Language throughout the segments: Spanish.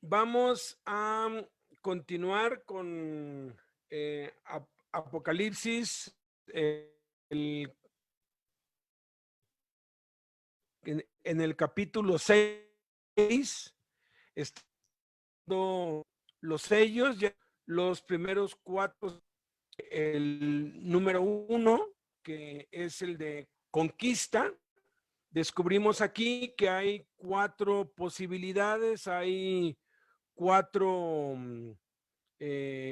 Vamos a continuar con Apocalipsis, el, en el capítulo 6, estando los sellos, ya los primeros 4, el número 1, que es el de conquista. Descubrimos aquí que hay 4 posibilidades, hay 4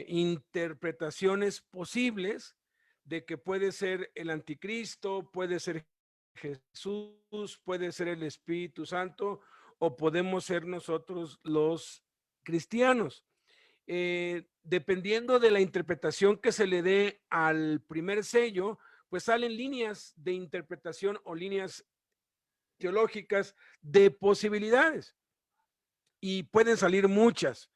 interpretaciones posibles de que puede ser el anticristo, puede ser Jesús, puede ser el Espíritu Santo, o podemos ser nosotros los cristianos. Dependiendo de la interpretación que se le dé al primer sello, pues salen líneas de interpretación o líneas teológicas de posibilidades, y pueden salir muchas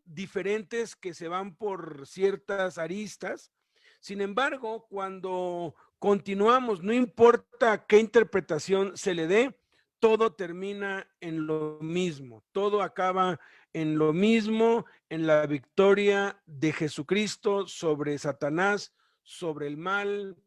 diferentes que se van por ciertas aristas. Sin embargo, cuando continuamos, no importa qué interpretación se le dé, todo termina en lo mismo, todo acaba en lo mismo, en la victoria de Jesucristo sobre Satanás, sobre el mal,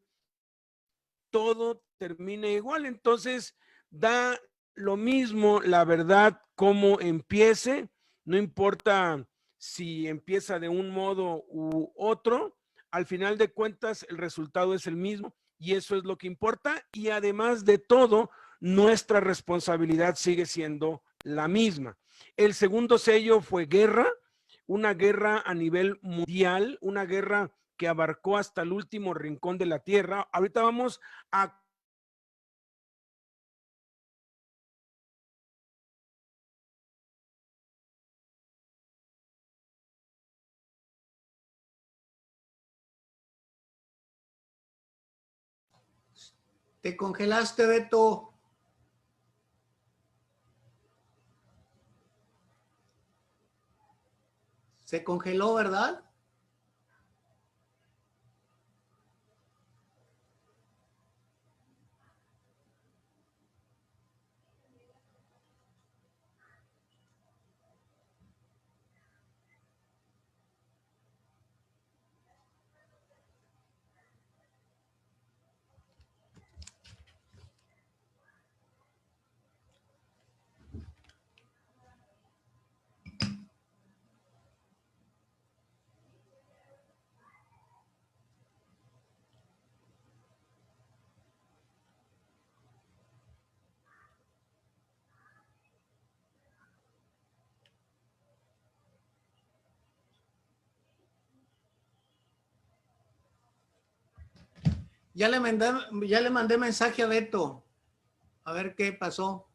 todo termina igual. Entonces, da lo mismo la verdad como empiece, no importa si empieza de un modo u otro, al final de cuentas el resultado es el mismo y eso es lo que importa, y además de todo, nuestra responsabilidad sigue siendo la misma. El segundo sello fue guerra, una guerra a nivel mundial, una guerra que abarcó hasta el último rincón de la tierra. Ahorita vamos a Te congelaste, Beto. Se congeló, ¿verdad? Ya le mandé mensaje a Beto. A ver qué pasó.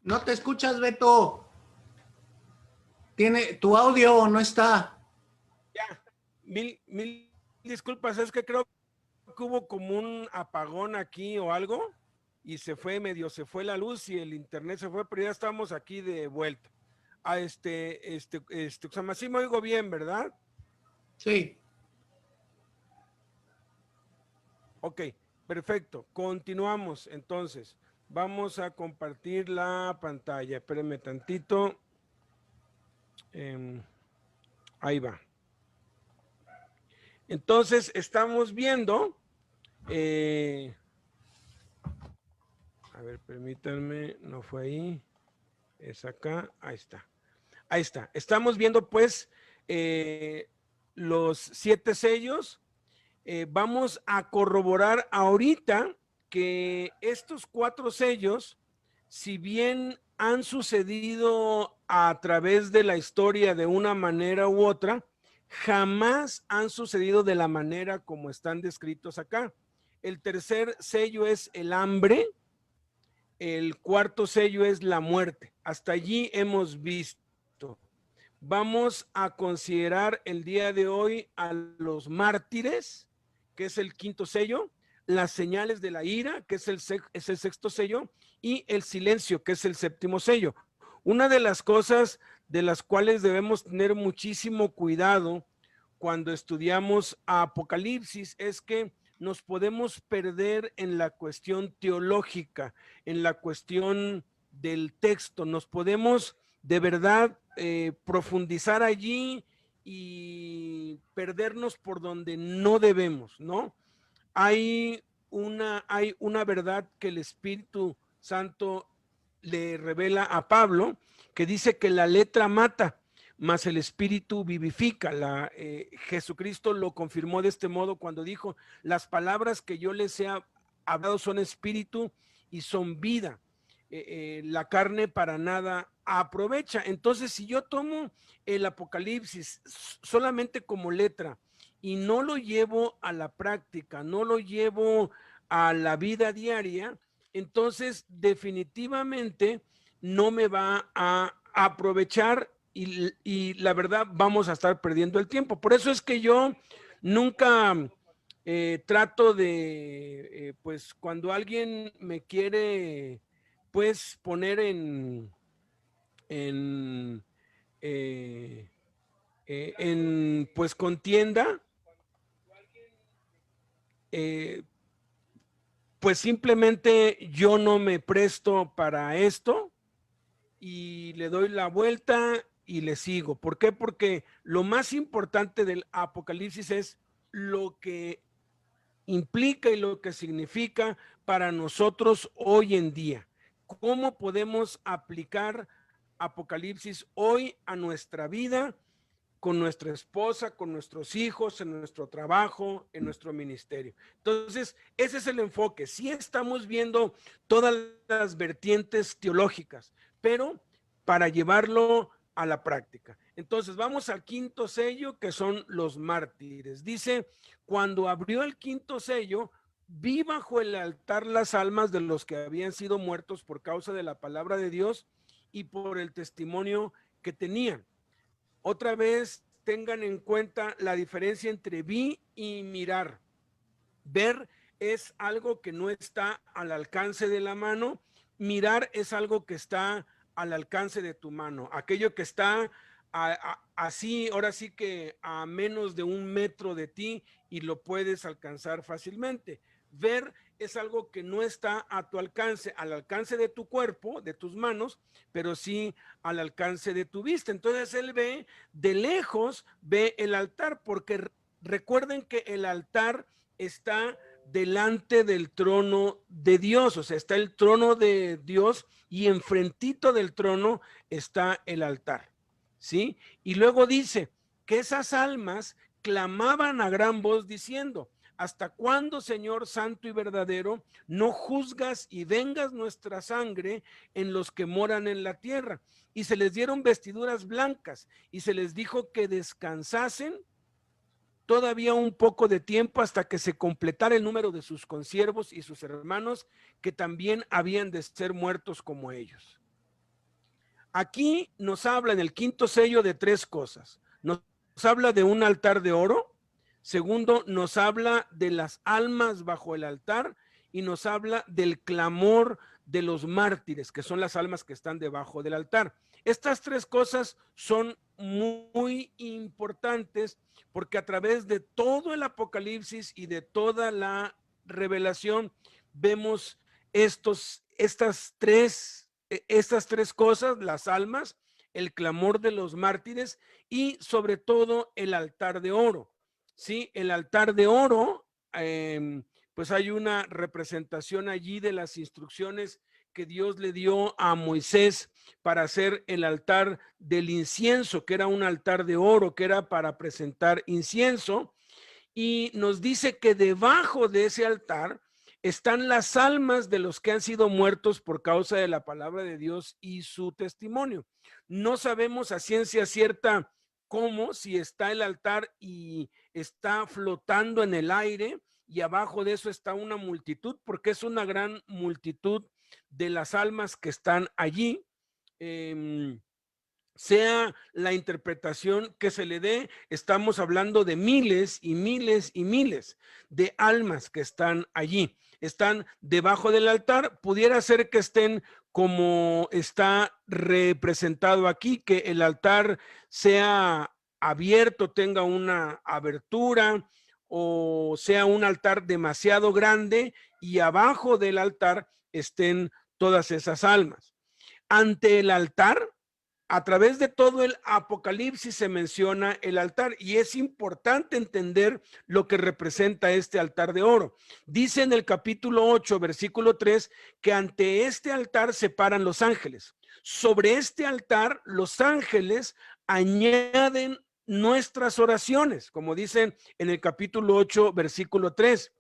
No te escuchas, Beto. Tu audio no está. ya, mil disculpas, es que creo que hubo como un apagón aquí o algo y se fue la luz y el internet se fue, pero ya estamos aquí de vuelta. O sea, sí me oigo bien, ¿verdad? Sí. Ok, perfecto. Continuamos entonces. Vamos a compartir la pantalla. Espérenme tantito. Ahí va. Entonces, estamos viendo. A ver, permítanme. No fue ahí. Es acá. Ahí está. Ahí está. Estamos viendo, pues, los 7 sellos. Vamos a corroborar ahorita que estos 4 sellos, si bien han sucedido a través de la historia de una manera u otra, jamás han sucedido de la manera como están descritos acá. El tercer sello es el hambre, el cuarto sello es la muerte. Hasta allí hemos visto. Vamos a considerar el día de hoy a los mártires, que es el quinto sello, las señales de la ira, que es el sexto sello, y el silencio, que es el séptimo sello. Una de las cosas de las cuales debemos tener muchísimo cuidado cuando estudiamos Apocalipsis es que nos podemos perder en la cuestión teológica, en la cuestión del texto. Nos podemos de verdad profundizar allí y perdernos por donde no debemos, ¿no? Hay una verdad que el Espíritu Santo le revela a Pablo, que dice que la letra mata, mas el Espíritu vivifica. Jesucristo lo confirmó de este modo cuando dijo, las palabras que yo les he hablado son espíritu y son vida. La carne para nada aprovecha. Entonces, si yo tomo el Apocalipsis solamente como letra y no lo llevo a la práctica, no lo llevo a la vida diaria, entonces definitivamente no me va a aprovechar y la verdad vamos a estar perdiendo el tiempo. Por eso es que yo nunca trato de, pues cuando alguien me quiere, pues poner en pues contienda, pues simplemente yo no me presto para esto y le doy la vuelta y le sigo. ¿Por qué? Porque lo más importante del Apocalipsis es lo que implica y lo que significa para nosotros hoy en día. ¿Cómo podemos aplicar Apocalipsis hoy a nuestra vida, con nuestra esposa, con nuestros hijos, en nuestro trabajo, en nuestro ministerio? Entonces, ese es el enfoque. Sí estamos viendo todas las vertientes teológicas, pero para llevarlo a la práctica. Entonces, vamos al quinto sello, que son los mártires. Dice, cuando abrió el quinto sello, vi bajo el altar las almas de los que habían sido muertos por causa de la palabra de Dios y por el testimonio que tenían. Otra vez tengan en cuenta la diferencia entre vi y mirar. Ver es algo que no está al alcance de la mano. Mirar es algo que está al alcance de tu mano. Aquello que está así, ahora sí que a menos de 1 metro de ti y lo puedes alcanzar fácilmente. Ver es algo que no está a tu alcance, al alcance de tu cuerpo, de tus manos, pero sí al alcance de tu vista. Entonces él ve de lejos, ve el altar, porque recuerden que el altar está delante del trono de Dios, o sea, está el trono de Dios y enfrentito del trono está el altar, ¿sí? Y luego dice que esas almas clamaban a gran voz diciendo, ¿hasta cuándo, Señor santo y verdadero, no juzgas y vengas nuestra sangre en los que moran en la tierra? Y se les dieron vestiduras blancas y se les dijo que descansasen todavía un poco de tiempo hasta que se completara el número de sus consiervos y sus hermanos que también habían de ser muertos como ellos. Aquí nos habla en el quinto sello de 3 cosas. Nos habla de un altar de oro. Segundo, nos habla de las almas bajo el altar y nos habla del clamor de los mártires, que son las almas que están debajo del altar. Estas 3 cosas son muy importantes porque a través de todo el Apocalipsis y de toda la revelación vemos estas tres cosas, las almas, el clamor de los mártires y sobre todo el altar de oro. Sí, el altar de oro, pues hay una representación allí de las instrucciones que Dios le dio a Moisés para hacer el altar del incienso, que era un altar de oro, que era para presentar incienso, y nos dice que debajo de ese altar están las almas de los que han sido muertos por causa de la palabra de Dios y su testimonio. No sabemos a ciencia cierta cómo, si está el altar y está flotando en el aire y abajo de eso está una multitud, porque es una gran multitud de las almas que están allí. Sea la interpretación que se le dé, estamos hablando de miles y miles y miles de almas que están allí. Están debajo del altar, pudiera ser que estén como está representado aquí, que el altar sea abierto, tenga una abertura o sea un altar demasiado grande y abajo del altar estén todas esas almas. Ante el altar, a través de todo el Apocalipsis se menciona el altar y es importante entender lo que representa este altar de oro. Dice en el capítulo 8, versículo 3, que ante este altar se paran los ángeles. Sobre este altar, los ángeles añaden nuestras oraciones, como dicen en el capítulo 8, versículo 3.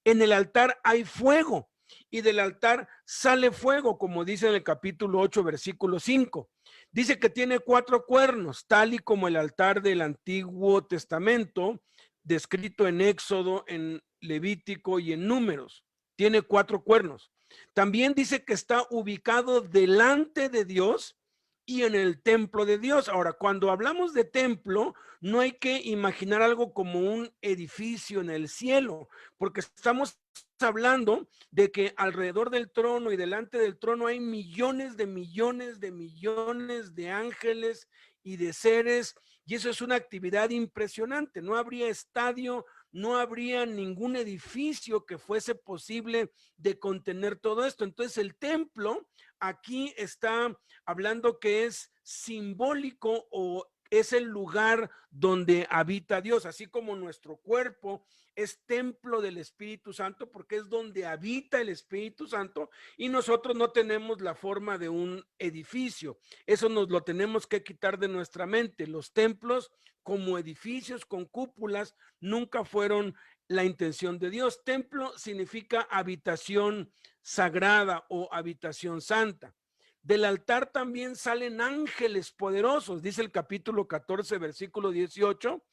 En el altar hay fuego y del altar sale fuego, como dice en el capítulo 8, versículo 5. Dice que tiene 4 cuernos, tal y como el altar del Antiguo Testamento, descrito en Éxodo, en Levítico y en Números. Tiene 4 cuernos. También dice que está ubicado delante de Dios y en el templo de Dios. Ahora, cuando hablamos de templo, no hay que imaginar algo como un edificio en el cielo, porque estamos hablando de que alrededor del trono y delante del trono hay millones de millones de millones de ángeles y de seres, y eso es una actividad impresionante. No habría estadio, no habría ningún edificio que fuese posible de contener todo esto. Entonces el templo aquí está hablando que es simbólico o es el lugar donde habita Dios, así como nuestro cuerpo es templo del Espíritu Santo porque es donde habita el Espíritu Santo y nosotros no tenemos la forma de un edificio. Eso nos lo tenemos que quitar de nuestra mente. Los templos como edificios con cúpulas nunca fueron la intención de Dios. Templo significa habitación sagrada o habitación santa. Del altar también salen ángeles poderosos, dice el capítulo 14, versículo 18,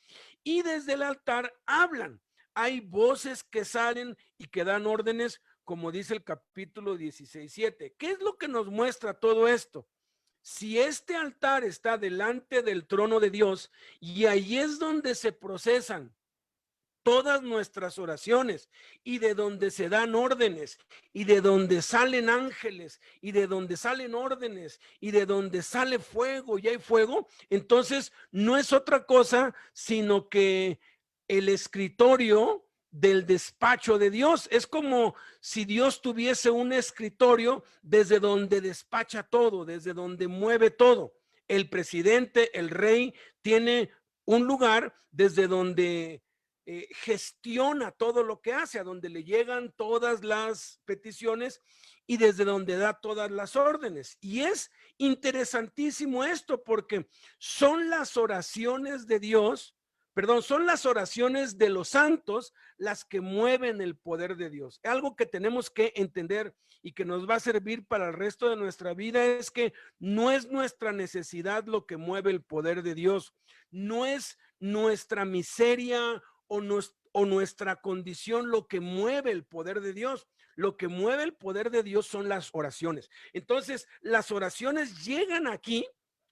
y desde el altar hablan. Hay voces que salen y que dan órdenes, como dice el capítulo 16, 7. ¿Qué es lo que nos muestra todo esto? Si este altar está delante del trono de Dios y ahí es donde se procesan todas nuestras oraciones y de donde se dan órdenes y de donde salen ángeles y de donde salen órdenes y de donde sale fuego y hay fuego, entonces no es otra cosa sino que el escritorio del despacho de Dios. Es como si Dios tuviese un escritorio desde donde despacha todo, desde donde mueve todo. El presidente, el rey, tiene un lugar desde donde gestiona todo lo que hace, a donde le llegan todas las peticiones y desde donde da todas las órdenes. Y es interesantísimo esto porque son las oraciones de Dios, perdón, son las oraciones de los santos las que mueven el poder de Dios. Algo que tenemos que entender y que nos va a servir para el resto de nuestra vida es que no es nuestra necesidad lo que mueve el poder de Dios, no es nuestra miseria o nuestra condición lo que mueve el poder de Dios. Lo que mueve el poder de Dios son las oraciones. Entonces, las oraciones llegan aquí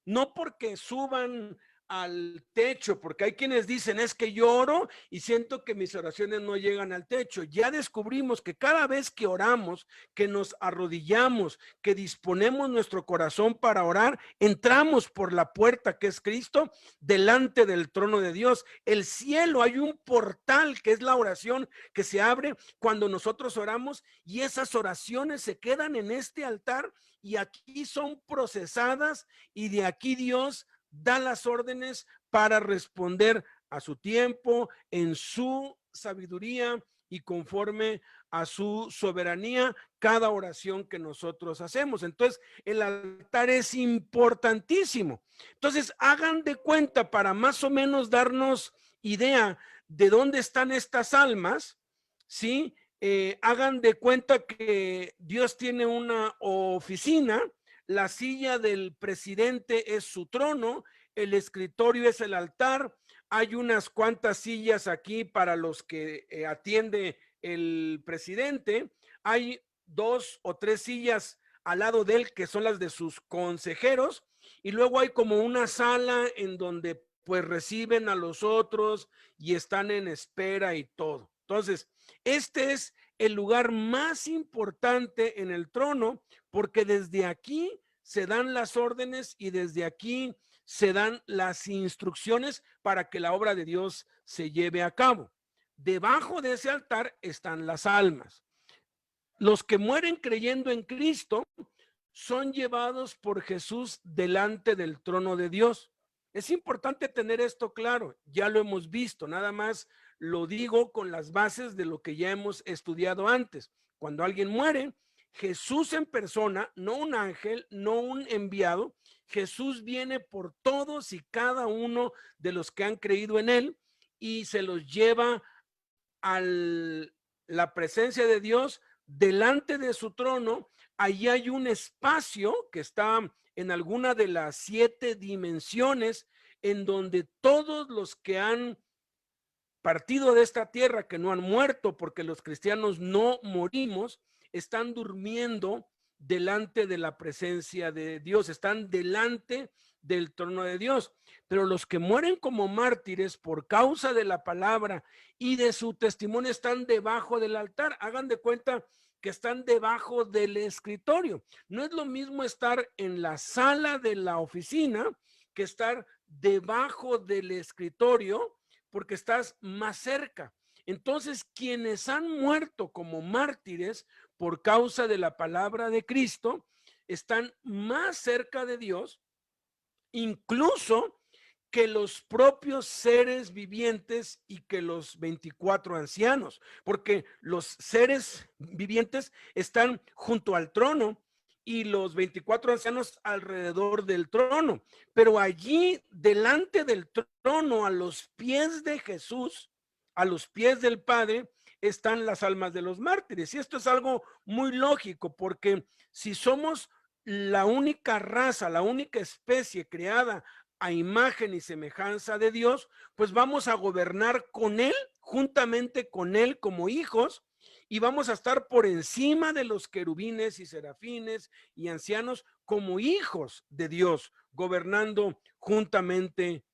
no porque suban al techo, porque hay quienes dicen es que yo oro y siento que mis oraciones no llegan al techo. Ya descubrimos que cada vez que oramos, que nos arrodillamos, que disponemos nuestro corazón para orar, entramos por la puerta que es Cristo delante del trono de Dios. El cielo, hay un portal que es la oración que se abre cuando nosotros oramos y esas oraciones se quedan en este altar y aquí son procesadas y de aquí Dios da las órdenes para responder a su tiempo, en su sabiduría y conforme a su soberanía, cada oración que nosotros hacemos. Entonces, el altar es importantísimo. Entonces, hagan de cuenta para más o menos darnos idea de dónde están estas almas, ¿sí? hagan de cuenta que Dios tiene una oficina, la silla del presidente es su trono, el escritorio es el altar, hay unas cuantas sillas aquí para los que atiende el presidente, hay 2 o 3 sillas al lado de él que son las de sus consejeros, y luego hay como una sala en donde pues reciben a los otros y están en espera y todo. Entonces, este es el lugar más importante en el trono porque desde aquí se dan las órdenes y desde aquí se dan las instrucciones para que la obra de Dios se lleve a cabo. Debajo de ese altar están las almas. Los que mueren creyendo en Cristo son llevados por Jesús delante del trono de Dios. Es importante tener esto claro, ya lo hemos visto, nada más lo digo con las bases de lo que ya hemos estudiado antes. Cuando alguien muere, Jesús en persona, no un ángel, no un enviado, Jesús viene por todos y cada uno de los que han creído en él y se los lleva a la presencia de Dios delante de su trono. Allí hay un espacio que está en alguna de las 7 dimensiones en donde todos los que han partido de esta tierra, que no han muerto, porque los cristianos no morimos, están durmiendo delante de la presencia de Dios, están delante del trono de Dios. Pero los que mueren como mártires por causa de la palabra y de su testimonio están debajo del altar. Hagan de cuenta que están debajo del escritorio. No es lo mismo estar en la sala de la oficina que estar debajo del escritorio, porque estás más cerca. Entonces, quienes han muerto como mártires por causa de la palabra de Cristo, están más cerca de Dios, incluso que los propios seres vivientes y que los 24 ancianos, porque los seres vivientes están junto al trono y los 24 ancianos alrededor del trono, pero allí delante del trono, a los pies de Jesús, a los pies del Padre, están las almas de los mártires. Y esto es algo muy lógico, porque si somos la única raza, la única especie creada a imagen y semejanza de Dios, pues vamos a gobernar con Él, juntamente con Él como hijos, y vamos a estar por encima de los querubines y serafines y ancianos como hijos de Dios, gobernando juntamente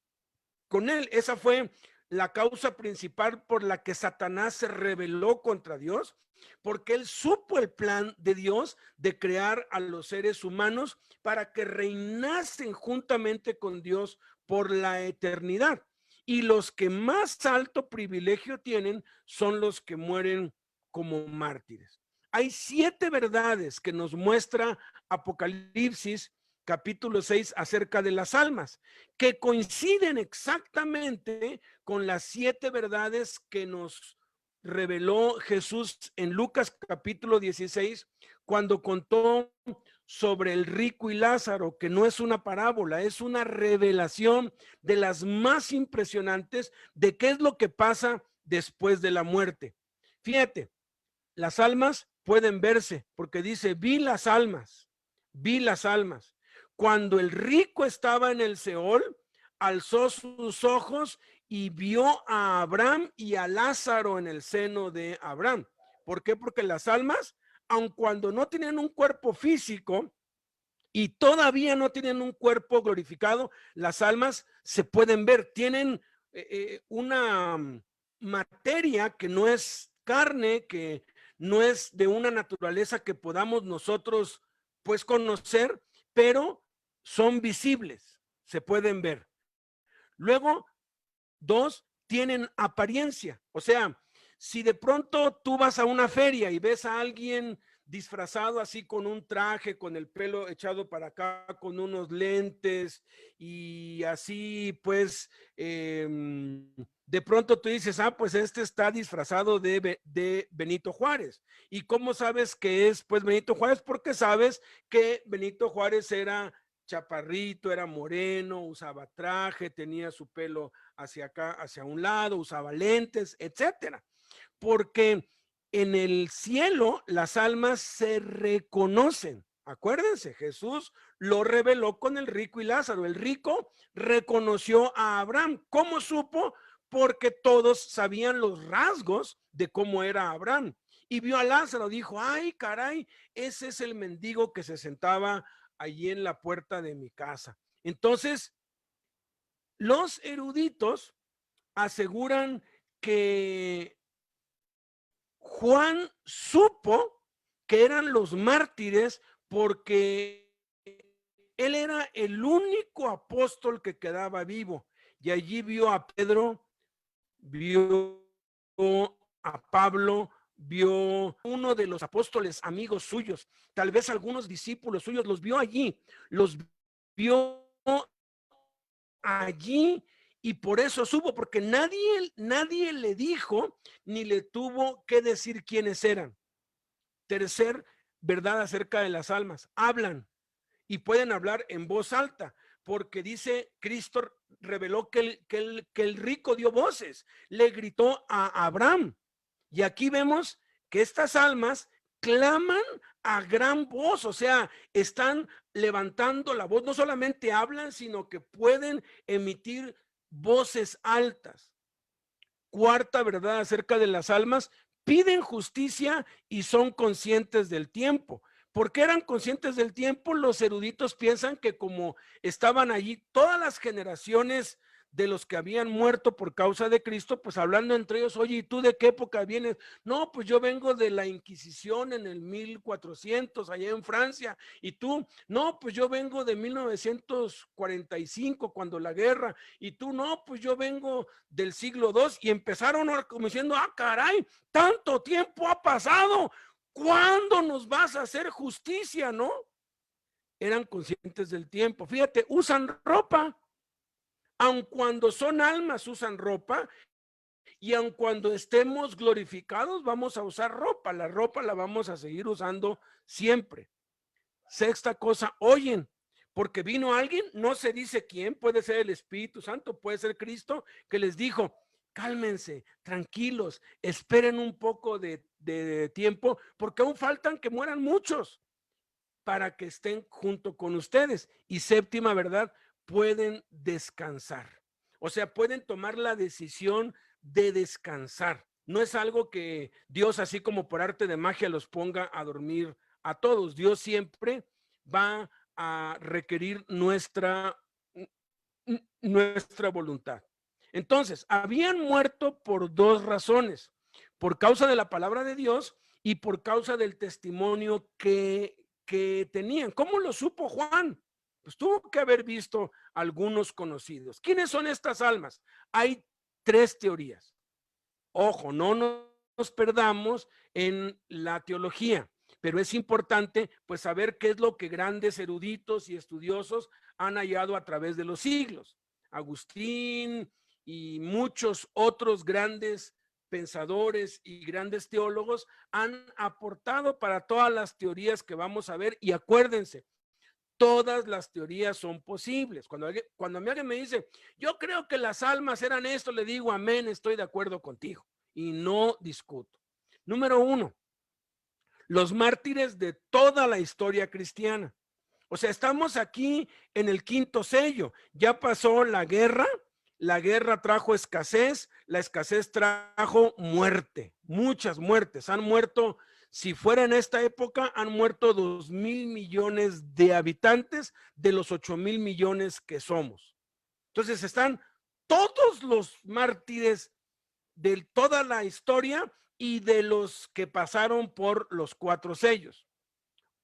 con Él. Esa fue la causa principal por la que Satanás se rebeló contra Dios, porque él supo el plan de Dios de crear a los seres humanos para que reinasen juntamente con Dios por la eternidad. Y los que más alto privilegio tienen son los que mueren como mártires. Hay 7 verdades que nos muestra Apocalipsis capítulo 6 acerca de las almas, que coinciden exactamente con las 7 verdades que nos reveló Jesús en Lucas capítulo 16, cuando contó sobre el rico y Lázaro, que no es una parábola, es una revelación de las más impresionantes de qué es lo que pasa después de la muerte. Fíjate, las almas pueden verse, porque dice, vi las almas, vi las almas. Cuando el rico estaba en el Seol, alzó sus ojos y vio a Abraham y a Lázaro en el seno de Abraham. ¿Por qué? Porque las almas, aun cuando no tienen un cuerpo físico y todavía no tienen un cuerpo glorificado, las almas se pueden ver, tienen una materia que no es carne, que no es de una naturaleza que podamos nosotros pues conocer, pero son visibles, se pueden ver. Luego, 2, tienen apariencia. O sea, si de pronto tú vas a una feria y ves a alguien disfrazado así con un traje, con el pelo echado para acá, con unos lentes y así pues de pronto tú dices, ah, pues este está disfrazado de Benito Juárez. ¿Y cómo sabes que es pues Benito Juárez? Porque sabes que Benito Juárez era chaparrito, era moreno, usaba traje, tenía su pelo hacia acá, hacia un lado, usaba lentes, etcétera. Porque en el cielo las almas se reconocen. Acuérdense, Jesús lo reveló con el rico y Lázaro. El rico reconoció a Abraham. ¿Cómo supo? Porque todos sabían los rasgos de cómo era Abraham. Y vio a Lázaro, dijo, ay, caray, ese es el mendigo que se sentaba allí en la puerta de mi casa. Entonces, los eruditos aseguran que Juan supo que eran los mártires porque él era el único apóstol que quedaba vivo. Y allí vio a Pedro, vio a Pablo, vio uno de los apóstoles amigos suyos, tal vez algunos discípulos suyos, los vio allí, los vio allí y por eso supo, porque nadie le dijo ni le tuvo que decir quiénes eran. Tercer verdad acerca de las almas, hablan y pueden hablar en voz alta, porque dice Cristo reveló que el rico dio voces, le gritó a Abraham. Y aquí vemos que estas almas claman a gran voz, o sea, están levantando la voz, no solamente hablan, sino que pueden emitir voces altas. Cuarta verdad acerca de las almas, piden justicia y son conscientes del tiempo. ¿Por qué eran conscientes del tiempo? Los eruditos piensan que como estaban allí todas las generaciones de los que habían muerto por causa de Cristo, pues hablando entre ellos, oye, ¿y tú de qué época vienes? No, pues yo vengo de la Inquisición en el 1400 allá en Francia, y tú, no, pues yo vengo de 1945 cuando la guerra, y tú, no, pues yo vengo del siglo II, y empezaron como diciendo, ah, caray, tanto tiempo ha pasado, ¿cuándo nos vas a hacer justicia, no? Eran conscientes del tiempo. Fíjate, usan ropa, aun cuando son almas usan ropa, y aun cuando estemos glorificados vamos a usar ropa. La ropa la vamos a seguir usando siempre. Sexta cosa, oyen, porque vino alguien, no se dice quién, puede ser el Espíritu Santo, puede ser Cristo, que les dijo, cálmense, tranquilos, esperen un poco de tiempo, porque aún faltan que mueran muchos para que estén junto con ustedes. Y séptima verdad, pueden descansar. O sea, pueden tomar la decisión de descansar. No es algo que Dios, así como por arte de magia, los ponga a dormir a todos. Dios siempre va a requerir nuestra voluntad. Entonces, habían muerto por dos razones: por causa de la palabra de Dios y por causa del testimonio que tenían. ¿Cómo lo supo Juan? Pues tuvo que haber visto algunos conocidos. ¿Quiénes son estas almas? Hay tres teorías. Ojo, no nos perdamos en la teología, pero es importante pues saber qué es lo que grandes eruditos y estudiosos han hallado a través de los siglos. Agustín y muchos otros grandes pensadores y grandes teólogos han aportado para todas las teorías que vamos a ver, y acuérdense, todas las teorías son posibles. Cuando alguien me dice, yo creo que las almas eran esto, le digo, amén, estoy de acuerdo contigo y no discuto. Número uno, los mártires de toda la historia cristiana. O sea, estamos aquí en el quinto sello. Ya pasó la guerra trajo escasez, la escasez trajo muerte, muchas muertes. Han muerto, si fuera en esta época, han muerto 2,000 millones de habitantes de los 8,000 millones que somos. Entonces están todos los mártires de toda la historia y de los que pasaron por los 4 sellos.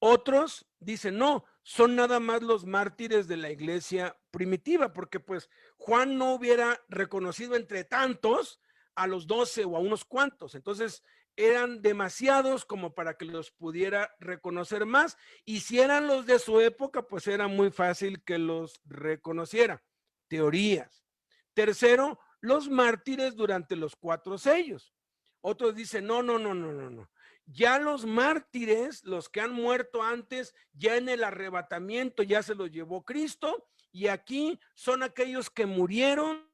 Otros dicen, no, son nada más los mártires de la iglesia primitiva, porque pues Juan no hubiera reconocido entre tantos a los 12 o a unos cuantos. Entonces eran demasiados como para que los pudiera reconocer más. Y si eran los de su época, pues era muy fácil que los reconociera. Teorías. Tercero, los mártires durante los 4 sellos. Otros dicen, no. Ya los mártires, los que han muerto antes, ya en el arrebatamiento ya se los llevó Cristo, y aquí son aquellos que murieron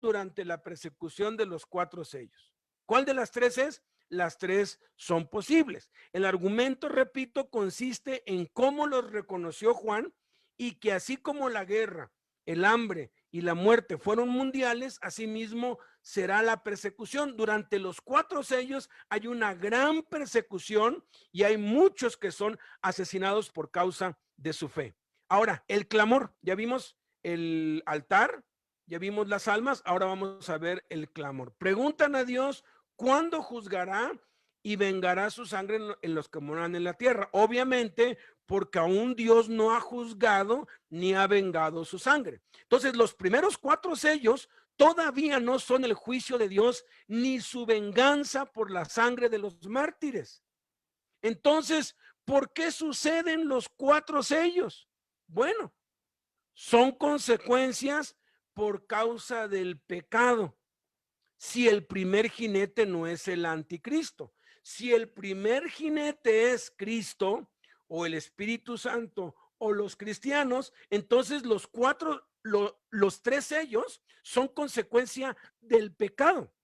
durante la persecución de los 4 sellos. ¿Cuál de las tres es? las tres son posibles. El argumento, repito, consiste en cómo los reconoció Juan y que así como la guerra, el hambre y la muerte fueron mundiales, asimismo será la persecución. Durante los 4 sellos hay una gran persecución y hay muchos que son asesinados por causa de su fe. Ahora, el clamor, ya vimos el altar, ya vimos las almas, ahora vamos a ver el clamor. Preguntan a Dios cuándo juzgará y vengará su sangre en los que moran en la tierra. Obviamente, porque aún Dios no ha juzgado ni ha vengado su sangre. Entonces, los primeros 4 sellos todavía no son el juicio de Dios ni su venganza por la sangre de los mártires. Entonces, ¿por qué suceden los 4 sellos? Bueno, son consecuencias por causa del pecado. Si el primer jinete no es el anticristo, si el primer jinete es Cristo o el Espíritu Santo o los cristianos, entonces los 3 sellos son consecuencia del pecado.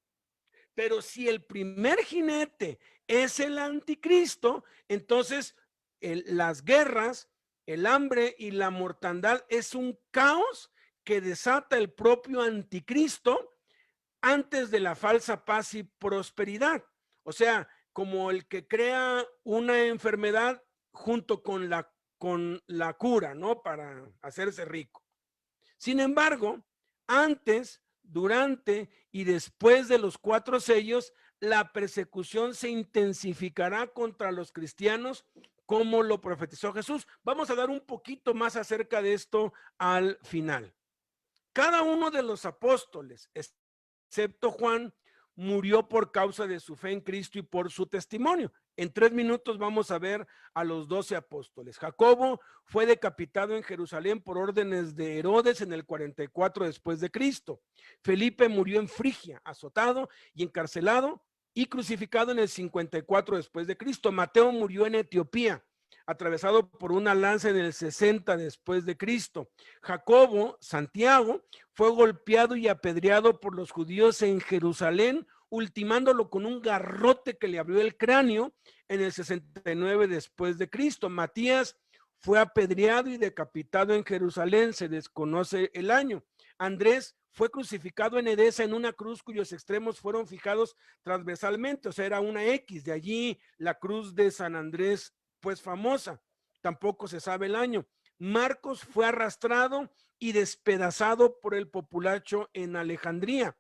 Pero si el primer jinete es el anticristo, entonces las guerras, el hambre y la mortandad es un caos que desata el propio anticristo antes de la falsa paz y prosperidad. O sea, como el que crea una enfermedad junto con la cura, ¿no? Para hacerse rico. Sin embargo, antes, durante y después de los 4 sellos, la persecución se intensificará contra los cristianos, como lo profetizó Jesús. Vamos a dar un poquito más acerca de esto al final. Cada uno de los apóstoles, excepto Juan, murió por causa de su fe en Cristo y por su testimonio. En 3 minutos vamos a ver a los 12 apóstoles. Jacobo fue decapitado en Jerusalén por órdenes de Herodes en el 44 después de Cristo. Felipe murió en Frigia, azotado y encarcelado y crucificado en el 54 después de Cristo. Mateo murió en Etiopía, atravesado por una lanza en el 60 después de Cristo. Jacobo, Santiago, fue golpeado y apedreado por los judíos en Jerusalén, ultimándolo con un garrote que le abrió el cráneo en el 69 después de Cristo. Matías fue apedreado y decapitado en Jerusalén, se desconoce el año. Andrés fue crucificado en Edesa en una cruz cuyos extremos fueron fijados transversalmente, o sea, era una X, de allí la cruz de San Andrés, pues famosa, tampoco se sabe el año. Marcos fue arrastrado y despedazado por el populacho en Alejandría.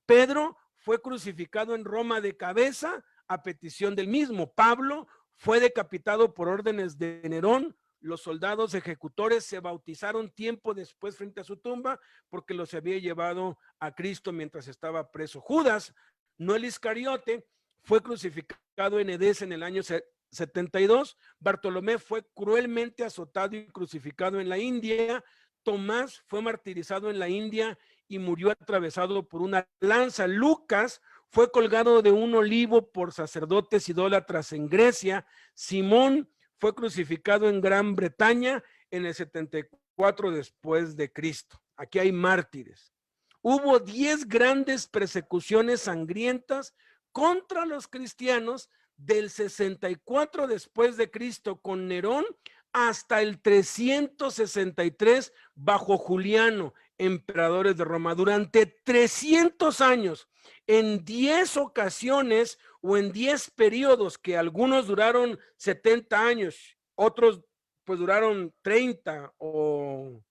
Pedro fue crucificado en Roma de cabeza a petición del mismo. Pablo fue decapitado por órdenes de Nerón. Los soldados ejecutores se bautizaron tiempo después frente a su tumba porque los había llevado a Cristo mientras estaba preso. Judas, no el Iscariote, fue crucificado en Edesa en el año 72. Bartolomé fue cruelmente azotado y crucificado en la India. Tomás fue martirizado en la India y murió atravesado por una lanza. Lucas fue colgado de un olivo por sacerdotes idólatras en Grecia. Simón fue crucificado en Gran Bretaña en el 74 después de Cristo. Aquí hay mártires. Hubo 10 grandes persecuciones sangrientas contra los cristianos del 64 después de Cristo con Nerón hasta el 363 bajo Juliano, emperadores de Roma. Durante 300 años, en 10 ocasiones o en 10 periodos, que algunos duraron 70 años, otros pues duraron 30 o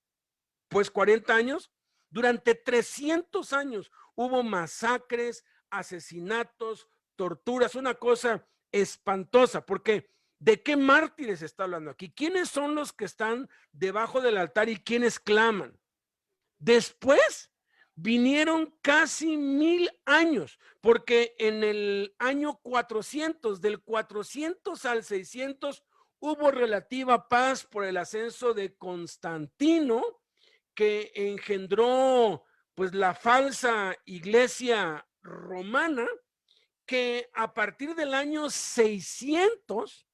pues 40 años, durante 300 años hubo masacres, asesinatos, torturas, una cosa espantosa, porque ¿de qué mártires está hablando aquí? ¿Quiénes son los que están debajo del altar y quiénes claman? Después vinieron casi 1000 años, porque en el año 400, del 400 al 600, hubo relativa paz por el ascenso de Constantino, que engendró pues la falsa iglesia romana, que a partir del año 600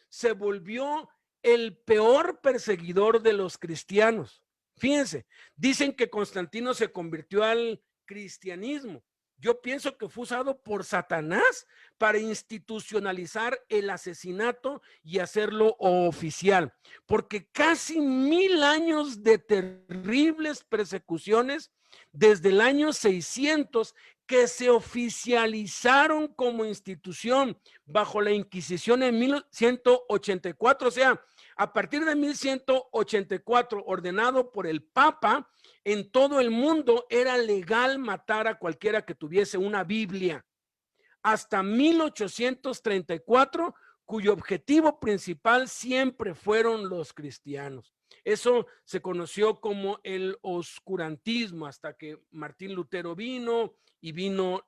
se volvió el peor perseguidor de los cristianos. Fíjense, dicen que Constantino se convirtió al cristianismo, Yo pienso que fue usado por Satanás para institucionalizar el asesinato y hacerlo oficial, porque casi 1000 años de terribles persecuciones desde el año 600 que se oficializaron como institución bajo la Inquisición en 1184, o sea, a partir de 1184, ordenado por el Papa, en todo el mundo era legal matar a cualquiera que tuviese una Biblia. Hasta 1834, cuyo objetivo principal siempre fueron los cristianos. Eso se conoció como el oscurantismo, hasta que Martín Lutero vino y vino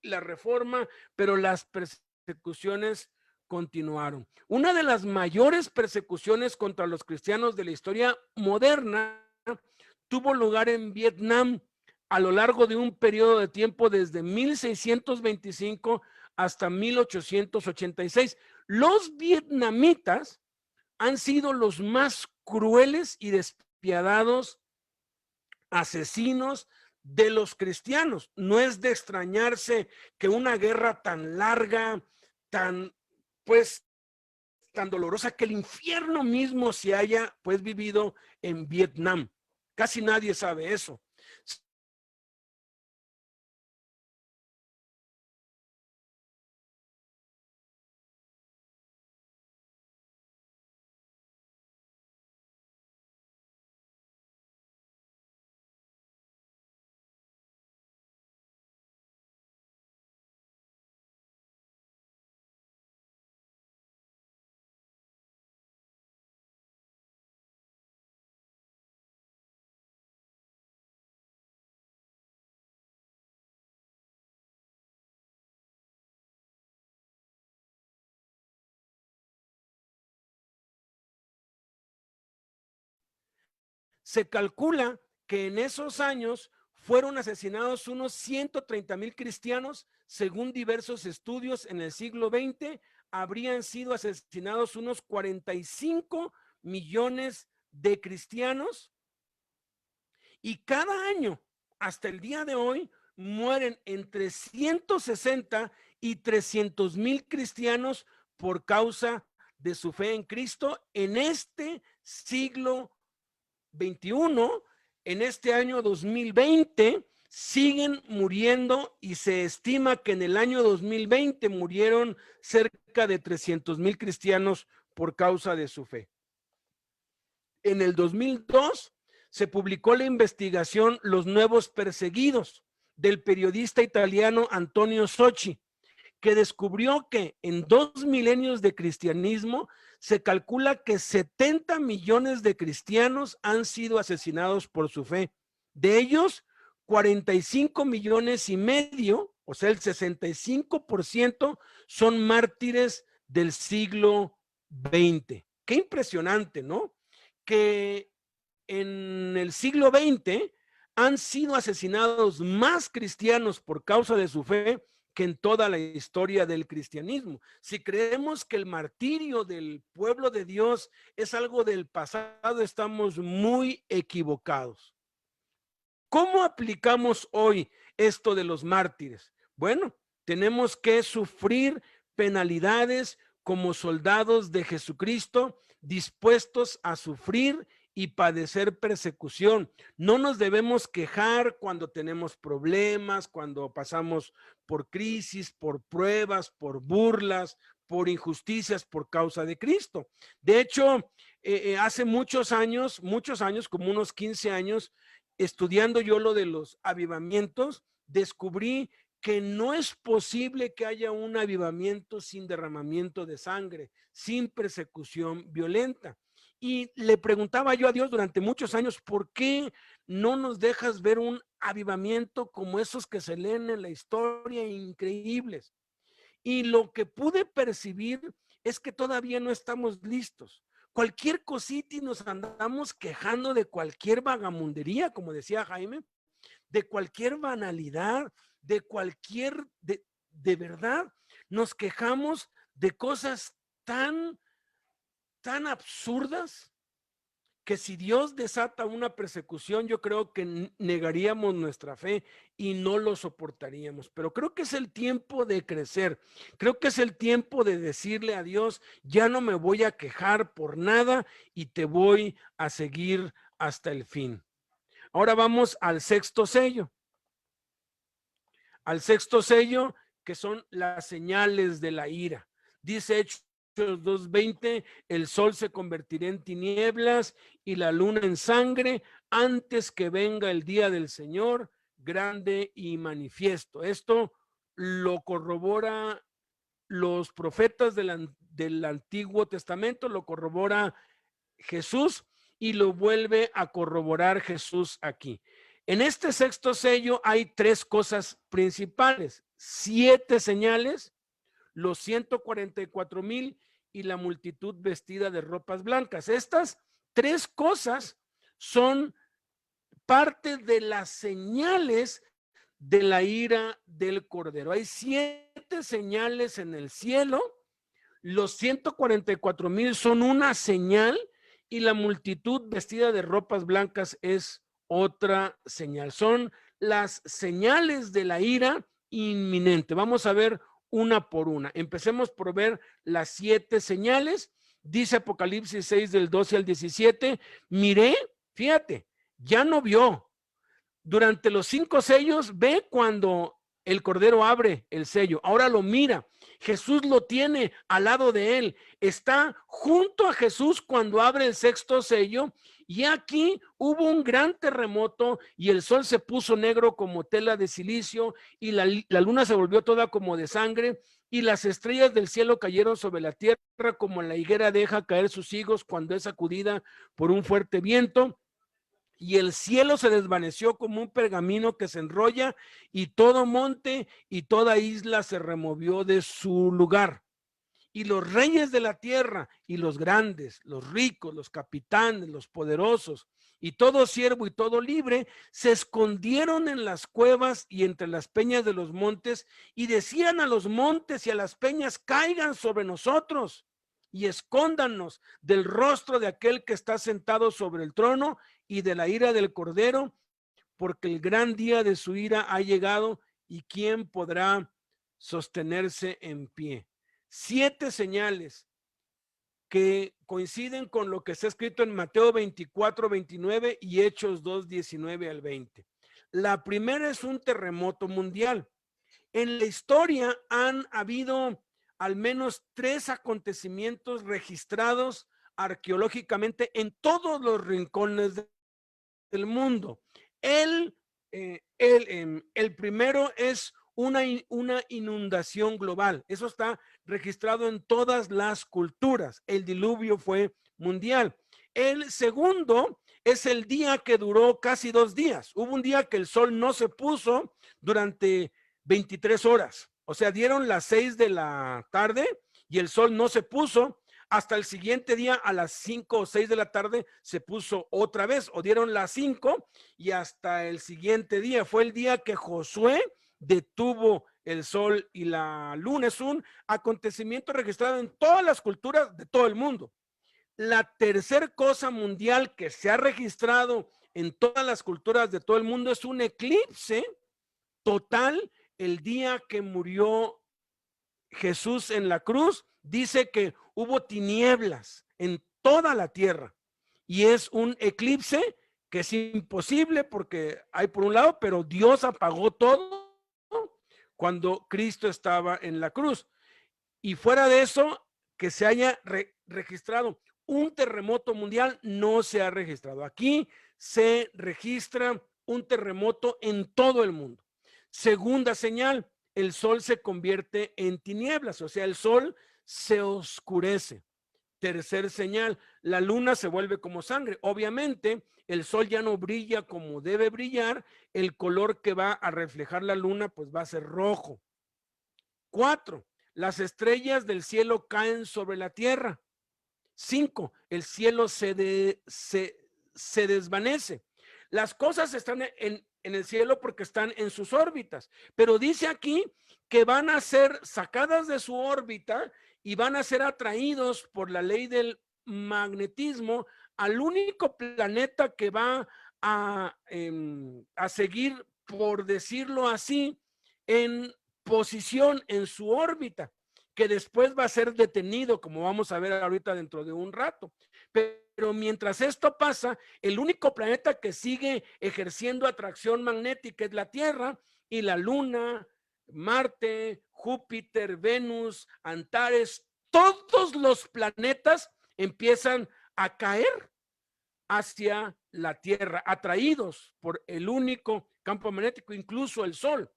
la Reforma, pero las persecuciones continuaron. Una de las mayores persecuciones contra los cristianos de la historia moderna tuvo lugar en Vietnam a lo largo de un periodo de tiempo desde 1625 hasta 1886. Los vietnamitas han sido los más crueles y despiadados asesinos de los cristianos. No es de extrañarse que una guerra tan larga, tan dolorosa, que el infierno mismo se haya vivido en Vietnam. Casi nadie sabe eso. Se calcula que en esos años fueron asesinados unos 130,000 cristianos. Según diversos estudios, en el siglo XX habrían sido asesinados unos 45 millones de cristianos, y cada año, hasta el día de hoy, mueren entre 160 y 300,000 cristianos por causa de su fe en Cristo en este siglo 21. En este año 2020 siguen muriendo, y se estima que en el año 2020 murieron cerca de 300,000 cristianos por causa de su fe. En el 2002 se publicó la investigación Los Nuevos Perseguidos del periodista italiano Antonio Socci, que descubrió que en 2 milenios de cristianismo se calcula que 70 millones de cristianos han sido asesinados por su fe. De ellos, 45 millones y medio, o sea, el 65%, son mártires del siglo XX. Qué impresionante, ¿no? Que en el siglo XX han sido asesinados más cristianos por causa de su fe que en toda la historia del cristianismo. Si creemos que el martirio del pueblo de Dios es algo del pasado, estamos muy equivocados. ¿Cómo aplicamos hoy esto de los mártires? Bueno, tenemos que sufrir penalidades como soldados de Jesucristo, dispuestos a sufrir y padecer persecución. No nos debemos quejar cuando tenemos problemas, cuando pasamos por crisis, por pruebas, por burlas, por injusticias por causa de Cristo. De hecho, hace muchos años, como unos 15 años, estudiando yo lo de los avivamientos, descubrí que no es posible que haya un avivamiento sin derramamiento de sangre, sin persecución violenta. Y le preguntaba yo a Dios durante muchos años, ¿por qué no nos dejas ver un avivamiento como esos que se leen en la historia, increíbles? Y lo que pude percibir es que todavía no estamos listos. Cualquier cosita y nos andamos quejando de cualquier vagamundería, como decía Jaime, de cualquier banalidad, de cualquier, de verdad, nos quejamos de cosas tan absurdas que si Dios desata una persecución, yo creo que negaríamos nuestra fe y no lo soportaríamos. Pero creo que es el tiempo de crecer. Creo que es el tiempo de decirle a Dios, ya no me voy a quejar por nada y te voy a seguir hasta el fin. Ahora vamos al sexto sello. Al sexto sello, que son las señales de la ira. Dice Hechos 2:20, el sol se convertirá en tinieblas y la luna en sangre antes que venga el día del Señor grande y manifiesto. Esto lo corrobora los profetas del Antiguo Testamento, lo corrobora Jesús y lo vuelve a corroborar Jesús aquí. En este sexto sello hay tres cosas principales: 7 señales, los 144,000 y la multitud vestida de ropas blancas. Estas tres cosas son parte de las señales de la ira del Cordero. Hay 7 señales en el cielo, los 144,000 son una señal y la multitud vestida de ropas blancas es otra señal. Son las señales de la ira inminente. Vamos a ver una por una. Empecemos por ver las 7 señales. Dice Apocalipsis 6 del 12 al 17, miré, fíjate, ya no vio. Durante los 5 sellos, ve cuando el Cordero abre el sello. Ahora lo mira. Jesús lo tiene al lado de él. Está junto a Jesús cuando abre el sexto sello. Y aquí hubo un gran terremoto y el sol se puso negro como tela de silicio y la luna se volvió toda como de sangre y las estrellas del cielo cayeron sobre la tierra como la higuera deja caer sus higos cuando es sacudida por un fuerte viento. Y el cielo se desvaneció como un pergamino que se enrolla y todo monte y toda isla se removió de su lugar. Y los reyes de la tierra y los grandes, los ricos, los capitanes, los poderosos y todo siervo y todo libre se escondieron en las cuevas y entre las peñas de los montes y decían a los montes y a las peñas, caigan sobre nosotros y escóndanos del rostro de aquel que está sentado sobre el trono y de la ira del Cordero, porque el gran día de su ira ha llegado y quién podrá sostenerse en pie. 7 señales que coinciden con lo que está escrito en Mateo 24:29 y Hechos 2:19 al 20. La primera es un terremoto mundial. En la historia han habido al menos 3 acontecimientos registrados arqueológicamente en todos los rincones del mundo. El primero es una inundación global. Eso está registrado en todas las culturas. El diluvio fue mundial. El segundo es el día que duró casi 2 días. Hubo un día que el sol no se puso durante 23 horas. O sea, dieron las 6 de la tarde y el sol no se puso. Hasta el siguiente día a las 5 o 6 de la tarde se puso otra vez, o dieron las 5 y hasta el siguiente día. Fue el día que Josué detuvo el sol y la luna. Es un acontecimiento registrado en todas las culturas de todo el mundo. La tercera cosa mundial que se ha registrado en todas las culturas de todo el mundo es un eclipse total el día que murió Jesús en la cruz. Dice que hubo tinieblas en toda la tierra y es un eclipse que es imposible porque hay por un lado, pero Dios apagó todo cuando Cristo estaba en la cruz. Y fuera de eso, que se haya registrado un terremoto mundial, no se ha registrado. Aquí se registra un terremoto en todo el mundo. Segunda señal, el sol se convierte en tinieblas, o sea, el sol se oscurece. Tercer señal, la luna se vuelve como sangre. Obviamente, el sol ya no brilla como debe brillar, el color que va a reflejar la luna pues va a ser rojo. 4, las estrellas del cielo caen sobre la tierra. 5, el cielo se desvanece. Las cosas están en el cielo porque están en sus órbitas, pero dice aquí que van a ser sacadas de su órbita y van a ser atraídos por la ley del magnetismo al único planeta que va a seguir, por decirlo así, en posición en su órbita, que después va a ser detenido, como vamos a ver ahorita dentro de un rato. Pero mientras esto pasa, el único planeta que sigue ejerciendo atracción magnética es la Tierra, y la Luna, Marte, Júpiter, Venus, Antares, todos los planetas empiezan a caer hacia la Tierra, atraídos por el único campo magnético, incluso el Sol.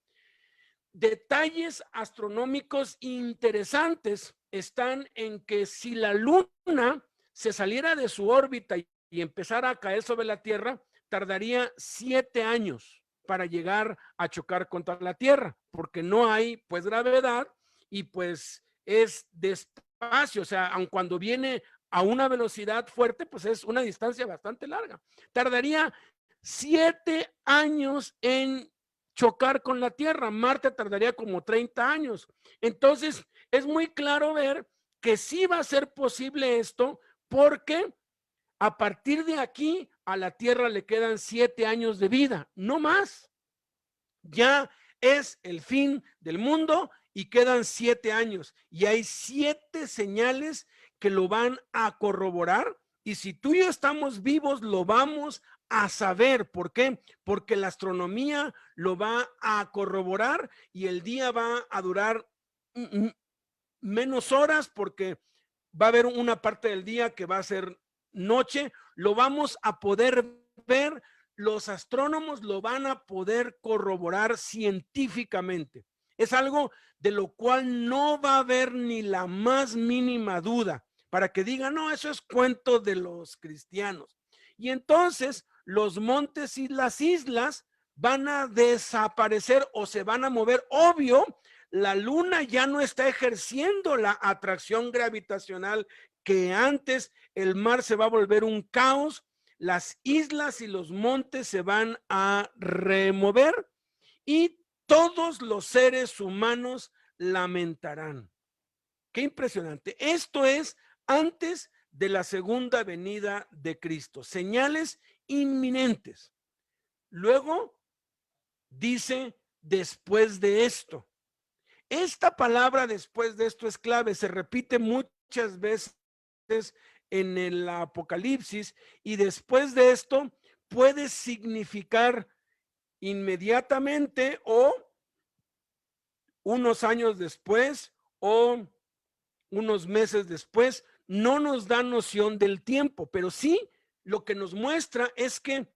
Detalles astronómicos interesantes están en que si la Luna se saliera de su órbita y empezara a caer sobre la Tierra, tardaría 7 años para llegar a chocar contra la Tierra, porque no hay pues gravedad y pues es despacio, o sea, aun cuando viene a una velocidad fuerte, pues es una distancia bastante larga. Tardaría 7 años en chocar con la Tierra. Marte tardaría como 30 años. Entonces, es muy claro ver que sí va a ser posible esto, porque a partir de aquí a la Tierra le quedan 7 años de vida, no más. Ya es el fin del mundo y quedan 7 años. Y hay 7 señales que lo van a corroborar. Y si tú y yo estamos vivos, lo vamos a saber. ¿Por qué? Porque la astronomía lo va a corroborar y el día va a durar menos horas, porque va a haber una parte del día que va a ser noche. Lo vamos a poder ver, los astrónomos lo van a poder corroborar científicamente. Es algo de lo cual no va a haber ni la más mínima duda para que digan, no, eso es cuento de los cristianos. Y entonces los montes y las islas van a desaparecer o se van a mover. Obvio, la Luna ya no está ejerciendo la atracción gravitacional que antes. El mar se va a volver un caos, las islas y los montes se van a remover y todos los seres humanos lamentarán. Qué impresionante. Esto es antes de la segunda venida de Cristo. Señales inminentes. Luego dice, después de esto. Esta palabra después de esto es clave, se repite muchas veces en el Apocalipsis, y después de esto puede significar inmediatamente o unos años después o unos meses después. No nos da noción del tiempo, pero sí lo que nos muestra es que